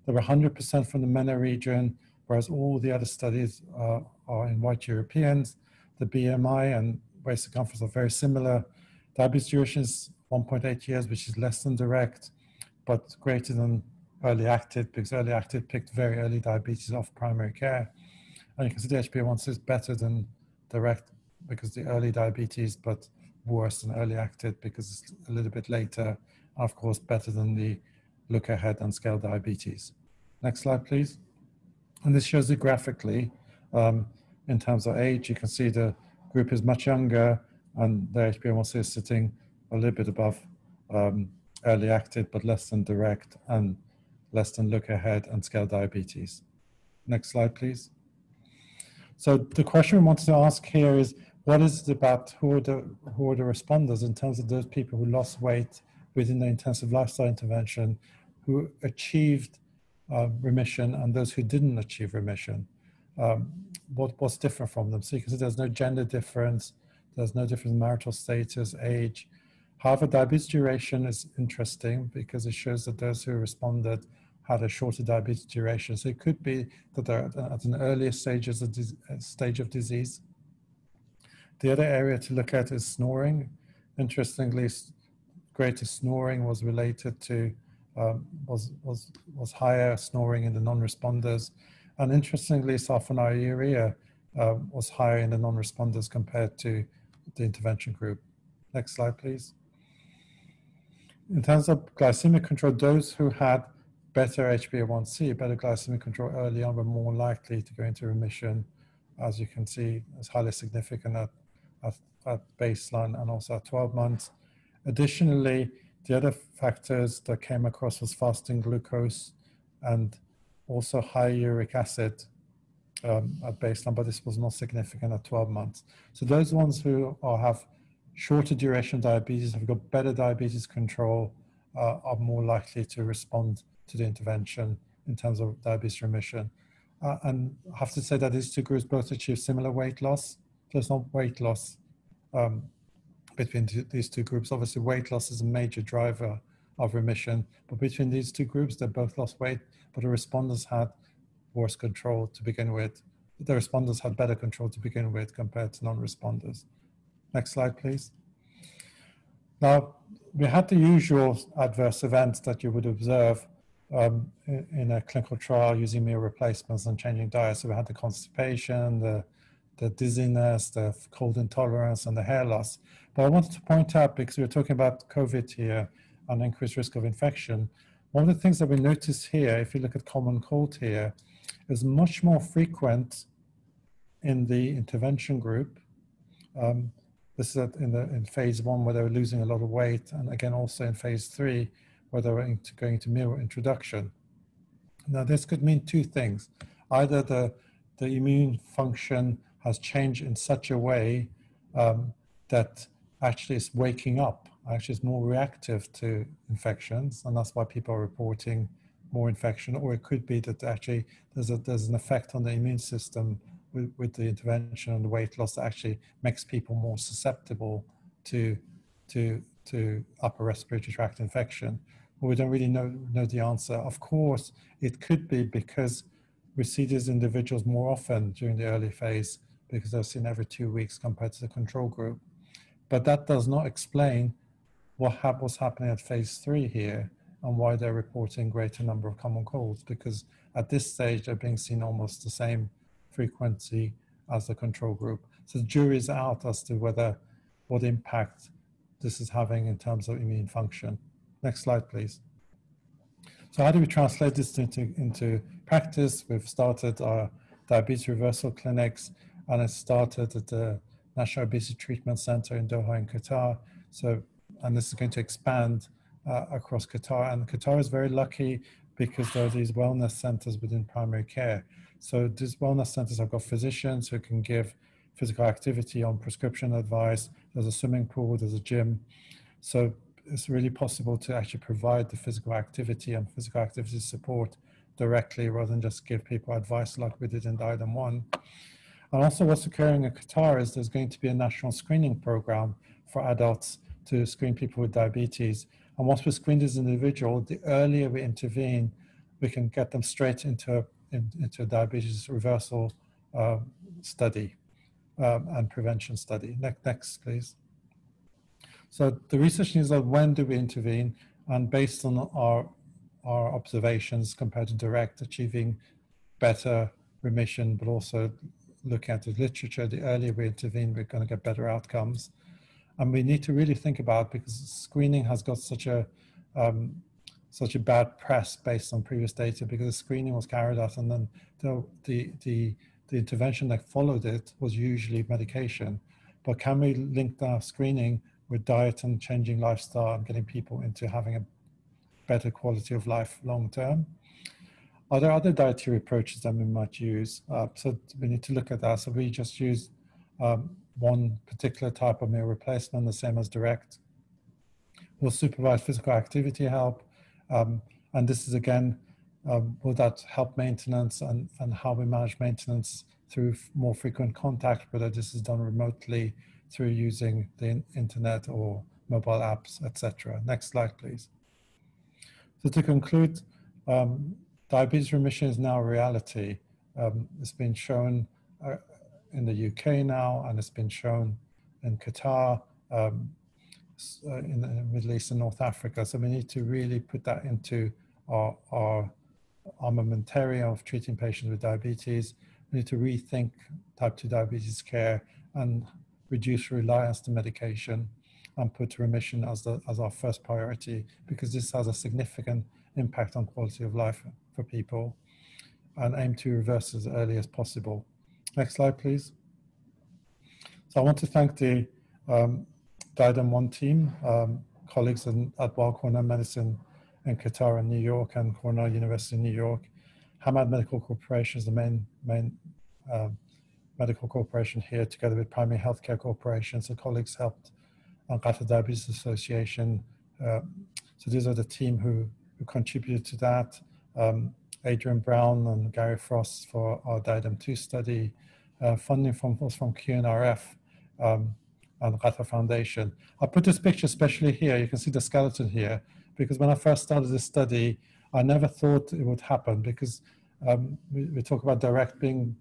There were 100% from the MENA region, whereas all the other studies are in white Europeans. The BMI and waist circumference are very similar. Diabetes duration is 1.8 years, which is less than DIRECT, but greater than early active, because early active picked very early diabetes off primary care. And you can see the HbA1c is better than DIRECT because the early diabetes, but worse than early active because it's a little bit later. Of course, better than the look ahead and scale diabetes. Next slide, please. And this shows it graphically in terms of age. You can see the group is much younger and the HbA1c is sitting a little bit above early active, but less than DIRECT and less than look ahead and scale diabetes. Next slide, please. So the question we wanted to ask here is, what is it about who are the responders in terms of those people who lost weight within the intensive lifestyle intervention, who achieved remission, and those who didn't achieve remission? What's different from them? So you can see there's no gender difference, there's no difference in marital status, age. However, diabetes duration is interesting because it shows that those who responded had a shorter diabetes duration. So it could be that they're at an earlier stage of disease. The other area to look at is snoring. Interestingly, greater snoring was related to, was higher snoring in the non-responders. And interestingly, sulfonylurea was higher in the non-responders compared to the intervention group. Next slide, please. In terms of glycemic control, those who had better HbA1c, better glycemic control early on, were more likely to go into remission. As you can see, it's highly significant at baseline and also at 12 months. Additionally, the other factors that came across was fasting glucose and also high uric acid at baseline, but this was not significant at 12 months. So those ones who have shorter duration diabetes, have got better diabetes control, are more likely to respond to the intervention in terms of diabetes remission. And I have to say that these two groups both achieve similar weight loss. There's not weight loss between these two groups. Obviously, weight loss is a major driver of remission, but between these two groups, they both lost weight, but the responders had worse control to begin with. The responders had better control to begin with compared to non-responders. Next slide, please. Now, we had the usual adverse events that you would observe in a clinical trial using meal replacements and changing diet. So we had the constipation, the dizziness, the cold intolerance, and the hair loss. But I wanted to point out, because we were talking about COVID here and increased risk of infection, one of the things that we notice here, if you look at common cold here, is much more frequent in the intervention group. This is in phase 1 where they were losing a lot of weight, and again also in phase 3 where they were going to meal introduction. Now this could mean two things. Either the immune function has changed in such a way that actually it's waking up actually is more reactive to infections, and that's why people are reporting more infection. Or it could be that actually there's an effect on the immune system with the intervention and the weight loss that actually makes people more susceptible to upper respiratory tract infection. But we don't really know the answer. Of course, it could be because we see these individuals more often during the early phase because they're seen every 2 weeks compared to the control group. But that does not explain what's happening at phase 3 here and why they're reporting greater number of common colds, because at this stage they're being seen almost the same frequency as the control group. So the jury's out as to what impact this is having in terms of immune function. Next slide, please. So how do we translate this into practice? We've started our diabetes reversal clinics, and it started at the National Obesity Treatment Center in Doha in Qatar. So, and this is going to expand across Qatar. And Qatar is very lucky because there are these wellness centers within primary care. So these wellness centers have got physicians who can give physical activity on prescription advice. There's a swimming pool, there's a gym. So it's really possible to actually provide the physical activity and physical activity support directly rather than just give people advice like we did in DIADEM 1. And also what's occurring in Qatar is there's going to be a national screening program for adults to screen people with diabetes. And once we screen this individual, the earlier we intervene, we can get them straight into a diabetes reversal study and prevention study. Next, please. So the research needs are when do we intervene, and based on our observations compared to direct, achieving better remission, but also looking at the literature, the earlier we intervene, we're going to get better outcomes. And we need to really think about, because screening has got such a bad press based on previous data, because the screening was carried out and then the intervention that followed it was usually medication. But can we link that screening with diet and changing lifestyle and getting people into having a better quality of life long term? Are there other dietary approaches that we might use? So we need to look at that. So we just use one particular type of meal replacement, the same as direct. We'll supervise physical activity help. And this is again, will that help maintenance and how we manage maintenance through more frequent contact, whether this is done remotely through using the internet or mobile apps, etc. Next slide, please. So to conclude, diabetes remission is now a reality. It's been shown in the UK now, and it's been shown in Qatar, in the Middle East and North Africa. So we need to really put that into our armamentarium of treating patients with diabetes. We need to rethink type 2 diabetes care and reduce reliance to medication and put remission as our first priority, because this has a significant impact on quality of life for people, and aim to reverse as early as possible. Next slide, please. So I want to thank the DIADEM 1 team, colleagues at Weill Cornell Medicine in Qatar and New York, and Cornell University in New York. Hamad Medical Corporation is the main medical corporation here, together with Primary Healthcare Corporation. So colleagues helped Qatar Diabetes Association. So these are the team who contributed to that. Adrian Brown and Gary Frost for our DIADEM 2 study. Funding was from QNRF and Qatar Foundation. I put this picture especially here. You can see the skeleton here, because when I first started this study, I never thought it would happen, because we talk about direct being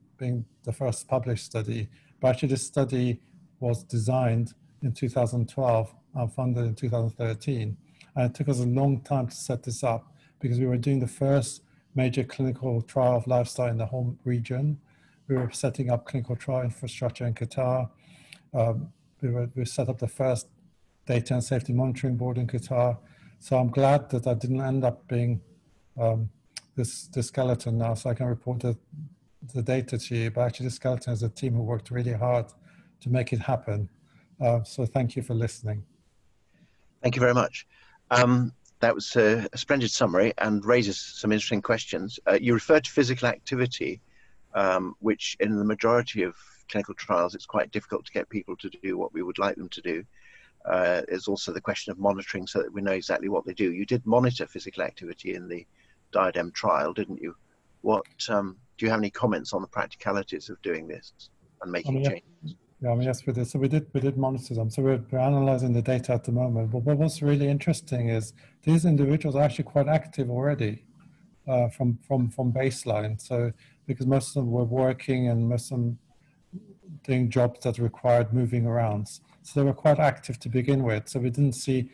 the first published study, but actually this study was designed in 2012 and funded in 2013. And it took us a long time to set this up, because we were doing the first major clinical trial of lifestyle in the whole region. We were setting up clinical trial infrastructure in Qatar. We set up the first data and safety monitoring board in Qatar. So I'm glad that I didn't end up being this skeleton now, so I can report the data to you. But actually, the skeleton is a team who worked really hard to make it happen. So thank you for listening. Thank you very much. That was a splendid summary and raises some interesting questions. You referred to physical activity, which in the majority of clinical trials, it's quite difficult to get people to do what we would like them to do. There's also the question of monitoring so that we know exactly what they do. You did monitor physical activity in the Diadem trial, didn't you? What do you have any comments on the practicalities of doing this and making changes? Yeah, I mean, yes, we did. So we did monitor them. So we're analyzing the data at the moment. But what's really interesting is these individuals are actually quite active already from baseline. So because most of them were working and most of them doing jobs that required moving around. So they were quite active to begin with. So we didn't see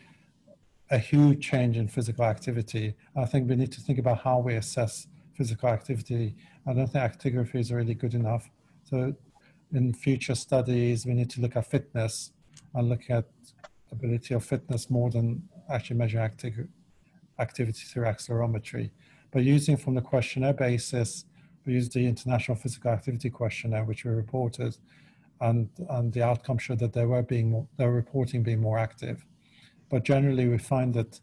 a huge change in physical activity. I think we need to think about how we assess physical activity. I don't think actigraphy is really good enough. So in future studies, we need to look at fitness and look at ability of fitness more than actually measuring activity through accelerometry. But using from the questionnaire basis, we used the International Physical Activity Questionnaire, which we reported, and the outcome showed that they were reporting being more active. But generally, we find that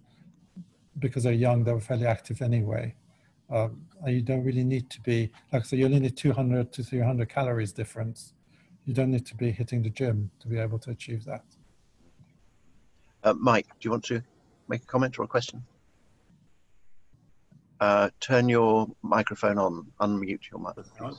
because they're young, they were fairly active anyway. You don't really need to be, like I said, you only need 200 to 300 calories difference. You don't need to be hitting the gym to be able to achieve that. Mike, do you want to make a comment or a question? Turn your microphone on, unmute your microphone.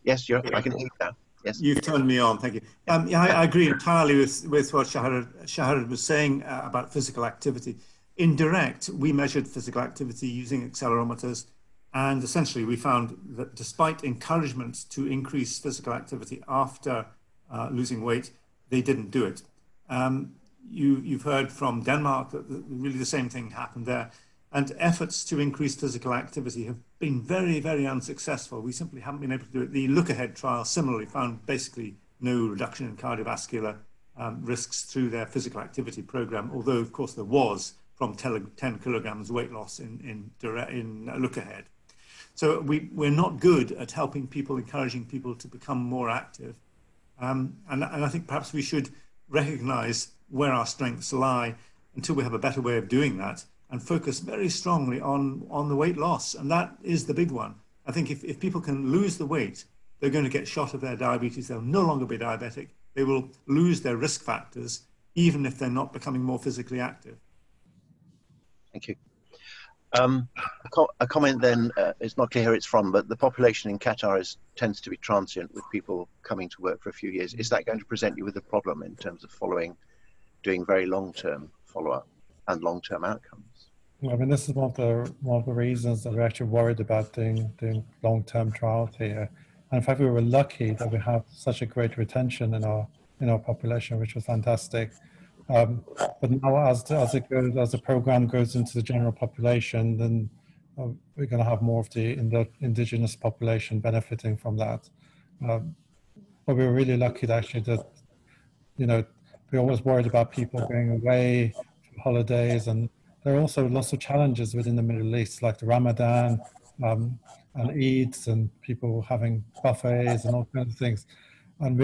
Yes, I can hear you now. Yes. You've turned me on, thank you. Yeah, I agree entirely with what Shaharad was saying about physical activity. In DIRECT, we measured physical activity using accelerometers, and essentially we found that despite encouragement to increase physical activity after losing weight, they didn't do it. You've heard from Denmark that really the same thing happened there. And efforts to increase physical activity have been very, very unsuccessful. We simply haven't been able to do it. The Look Ahead trial similarly found basically no reduction in cardiovascular risks through their physical activity program, although of course there was from 10 kilograms weight loss in Look Ahead. So we're not good at helping people, encouraging people to become more active. And I think perhaps we should recognize where our strengths lie until we have a better way of doing that, and focus very strongly on the weight loss. And that is the big one. I think if people can lose the weight, they're going to get shot of their diabetes. They'll no longer be diabetic. They will lose their risk factors, even if they're not becoming more physically active. Thank you. A comment then, it's not clear who it's from, but the population in Qatar tends to be transient, with people coming to work for a few years. Is that going to present you with a problem in terms of doing very long-term follow-up and long-term outcomes? I mean, this is one of the reasons that we're actually worried about doing long-term trials here. And in fact, we were lucky that we have such a great retention in our population, which was fantastic. But now, as the program goes into the general population, then we're going to have more of the indigenous population benefiting from that. But we were really lucky that we're always worried about people going away for holidays, and there are also lots of challenges within the Middle East, like the Ramadan and Eids, and people having buffets and all kinds of things. And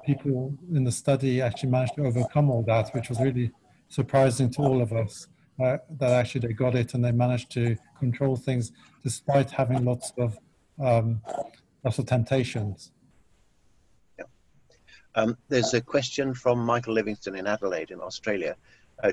people in the study actually managed to overcome all that, which was really surprising to all of us, that actually they got it and they managed to control things despite having lots of temptations. Yeah. There's a question from Michael Livingston in Adelaide in Australia.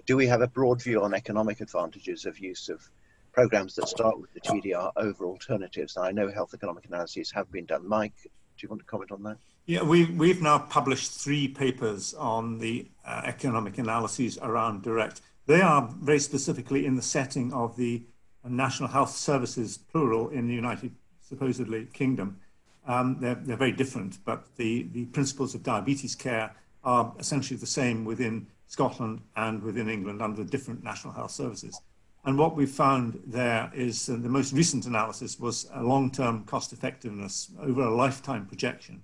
Do we have a broad view on economic advantages of use of programs that start with the TDR over alternatives? And I know health economic analyses have been done. Mike, do you want to comment on that? Yeah, we've now published 3 papers on the economic analyses around DIRECT. They are very specifically in the setting of the National Health Services, plural, in the United, supposedly, Kingdom. They're very different, but the principles of diabetes care are essentially the same within Scotland and within England under different national health services. And what we found there is the most recent analysis was a long-term cost effectiveness over a lifetime projection.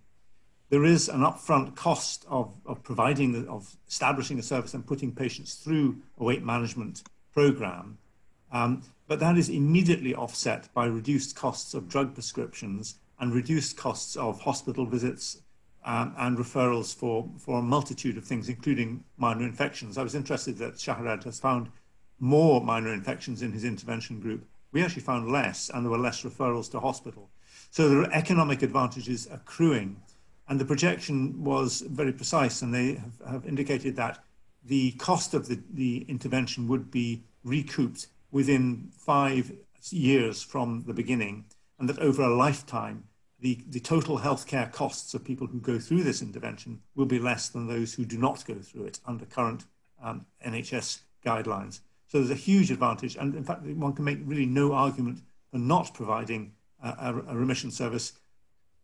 There is an upfront cost of establishing a service and putting patients through a weight management program, but that is immediately offset by reduced costs of drug prescriptions and reduced costs of hospital visits and referrals for a multitude of things, including minor infections. I was interested that Shaharad has found more minor infections in his intervention group. We actually found less, and there were less referrals to hospital. So there are economic advantages accruing, and the projection was very precise, and they have indicated that the cost of the intervention would be recouped within 5 years from the beginning, and that over a lifetime, the total healthcare costs of people who go through this intervention will be less than those who do not go through it under current NHS guidelines. So there's a huge advantage, and in fact, one can make really no argument for not providing a remission service,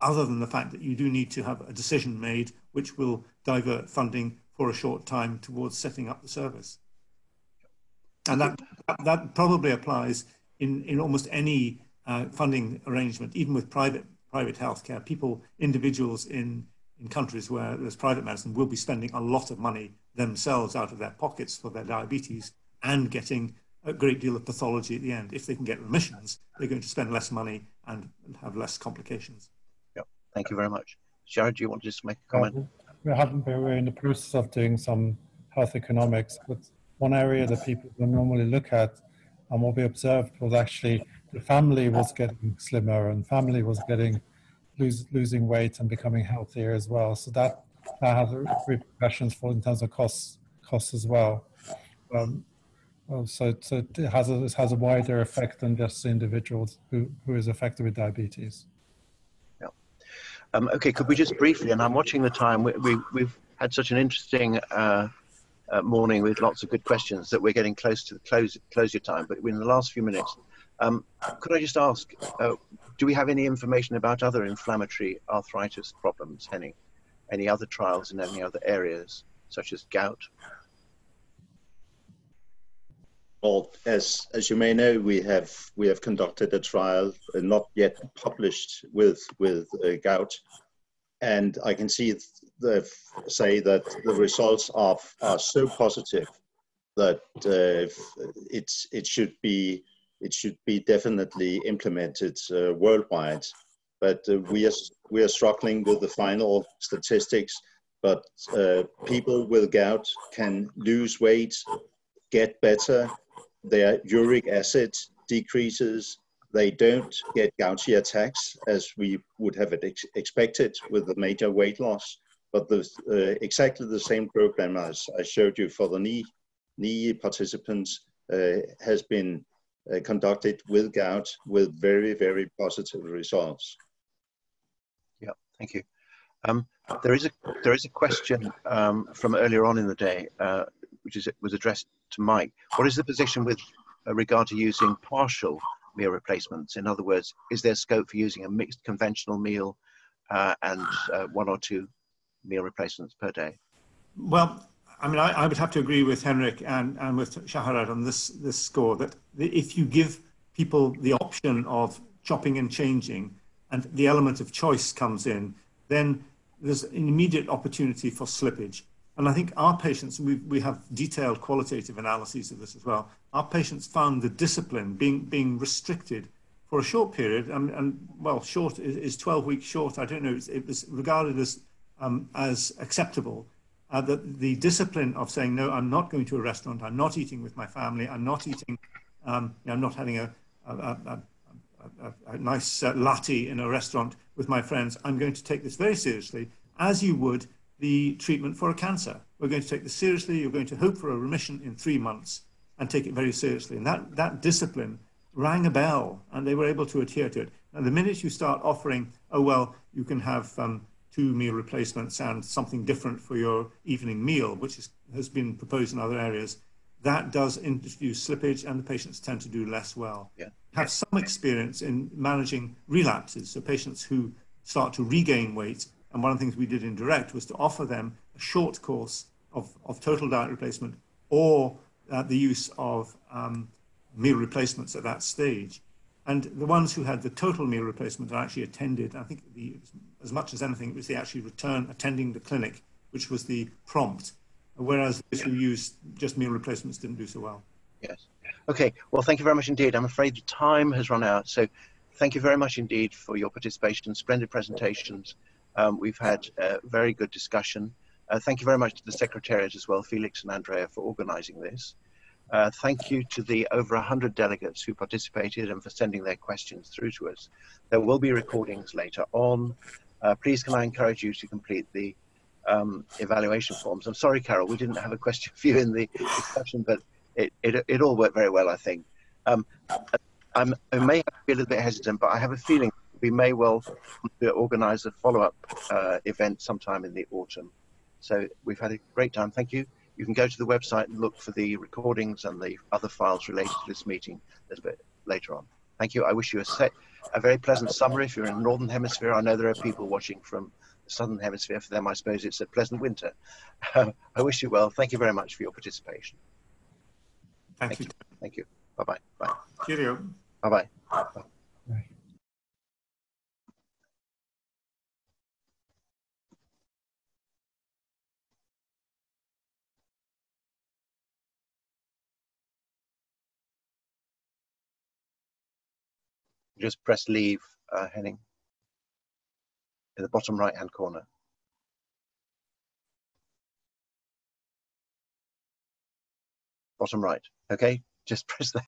other than the fact that you do need to have a decision made which will divert funding for a short time towards setting up the service. And that probably applies in almost any funding arrangement, even with private healthcare. Individuals in countries where there's private medicine will be spending a lot of money themselves out of their pockets for their diabetes and getting a great deal of pathology at the end. If they can get remissions, they're going to spend less money and have less complications. Yep. Thank you very much. Jared, do you want to just make a comment? We're in the process of doing some health economics, but one area that people will normally look at, and what we observed was actually the family was getting slimmer and family was losing weight and becoming healthier as well. So that has repercussions in terms of costs as well. So it has a wider effect than just the individuals who is affected with diabetes. Yeah. Okay, could we just briefly, and I'm watching the time, we've had such an interesting morning with lots of good questions that we're getting close to the closure time, but in the last few minutes, could I just ask, do we have any information about other inflammatory arthritis problems, Henning? Any other trials in any other areas, such as gout? Well, as you may know, we have conducted a trial, not yet published, with gout, and I can say that the results are so positive that it should be definitely implemented worldwide. But we are struggling with the final statistics. But people with gout can lose weight, get better. Their uric acid decreases. They don't get gouty attacks as we would have expected with the major weight loss. But exactly the same program as I showed you for the knee participants has been conducted with gout with very, very positive results. Yeah, thank you. There is a question from earlier on in the day, which was addressed to Mike. What is the position with regard to using partial meal replacements? In other words, is there scope for using a mixed conventional meal and 1 or 2 meal replacements per day? Well, I mean, I would have to agree with Henrik and with Shaharat on this score, that if you give people the option of chopping and changing and the element of choice comes in, then there's an immediate opportunity for slippage. And I think our patients, we have detailed qualitative analyses of this as well. Our patients found the discipline being restricted for a short period, and well, short is 12 weeks short. I don't know, it was regarded as acceptable. That the discipline of saying, no, I'm not going to a restaurant, I'm not eating with my family, I'm not eating, I'm not having a nice latte in a restaurant with my friends. I'm going to take this very seriously, as you would the treatment for a cancer. We're going to take this seriously. You're going to hope for a remission in 3 months and take it very seriously. And that discipline rang a bell, and they were able to adhere to it. And the minute you start offering, oh, well, you can have 2 meal replacements and something different for your evening meal, which has been proposed in other areas, that does introduce slippage, and the patients tend to do less well. Yeah. Have some experience in managing relapses, so patients who start to regain weight. And one of the things we did in Direct was to offer them a short course of total diet replacement or the use of meal replacements at that stage. And the ones who had the total meal replacement are actually attended, I think as much as anything, it was the actually return attending the clinic, which was the prompt, whereas those who used just meal replacements didn't do so well. Yes. Okay, well, thank you very much indeed. I'm afraid the time has run out, so thank you very much indeed for your participation, splendid presentations. We've had a very good discussion. Thank you very much to the Secretariat as well, Felix and Andrea, for organizing this. Thank you to the over 100 delegates who participated and for sending their questions through to us. There will be recordings later on. Please can I encourage you to complete the evaluation forms. I'm sorry, Carol, we didn't have a question for you in the discussion, but it all worked very well, I think. I may have to be a little bit hesitant, but I have a feeling we may well organise a follow-up event sometime in the autumn. So we've had a great time. Thank you. You can go to the website and look for the recordings and the other files related to this meeting a little bit later on. Thank you. I wish you a very pleasant summer if you're in the Northern Hemisphere. I know there are people watching from the Southern Hemisphere. For them, I suppose it's a pleasant winter. I wish you well. Thank you very much for your participation. Thank you. Thank you. Bye-bye. Bye. Cheerio. Bye-bye. Right. Just press leave, Henning, in the bottom right-hand corner. Bottom right. Okay, just press that.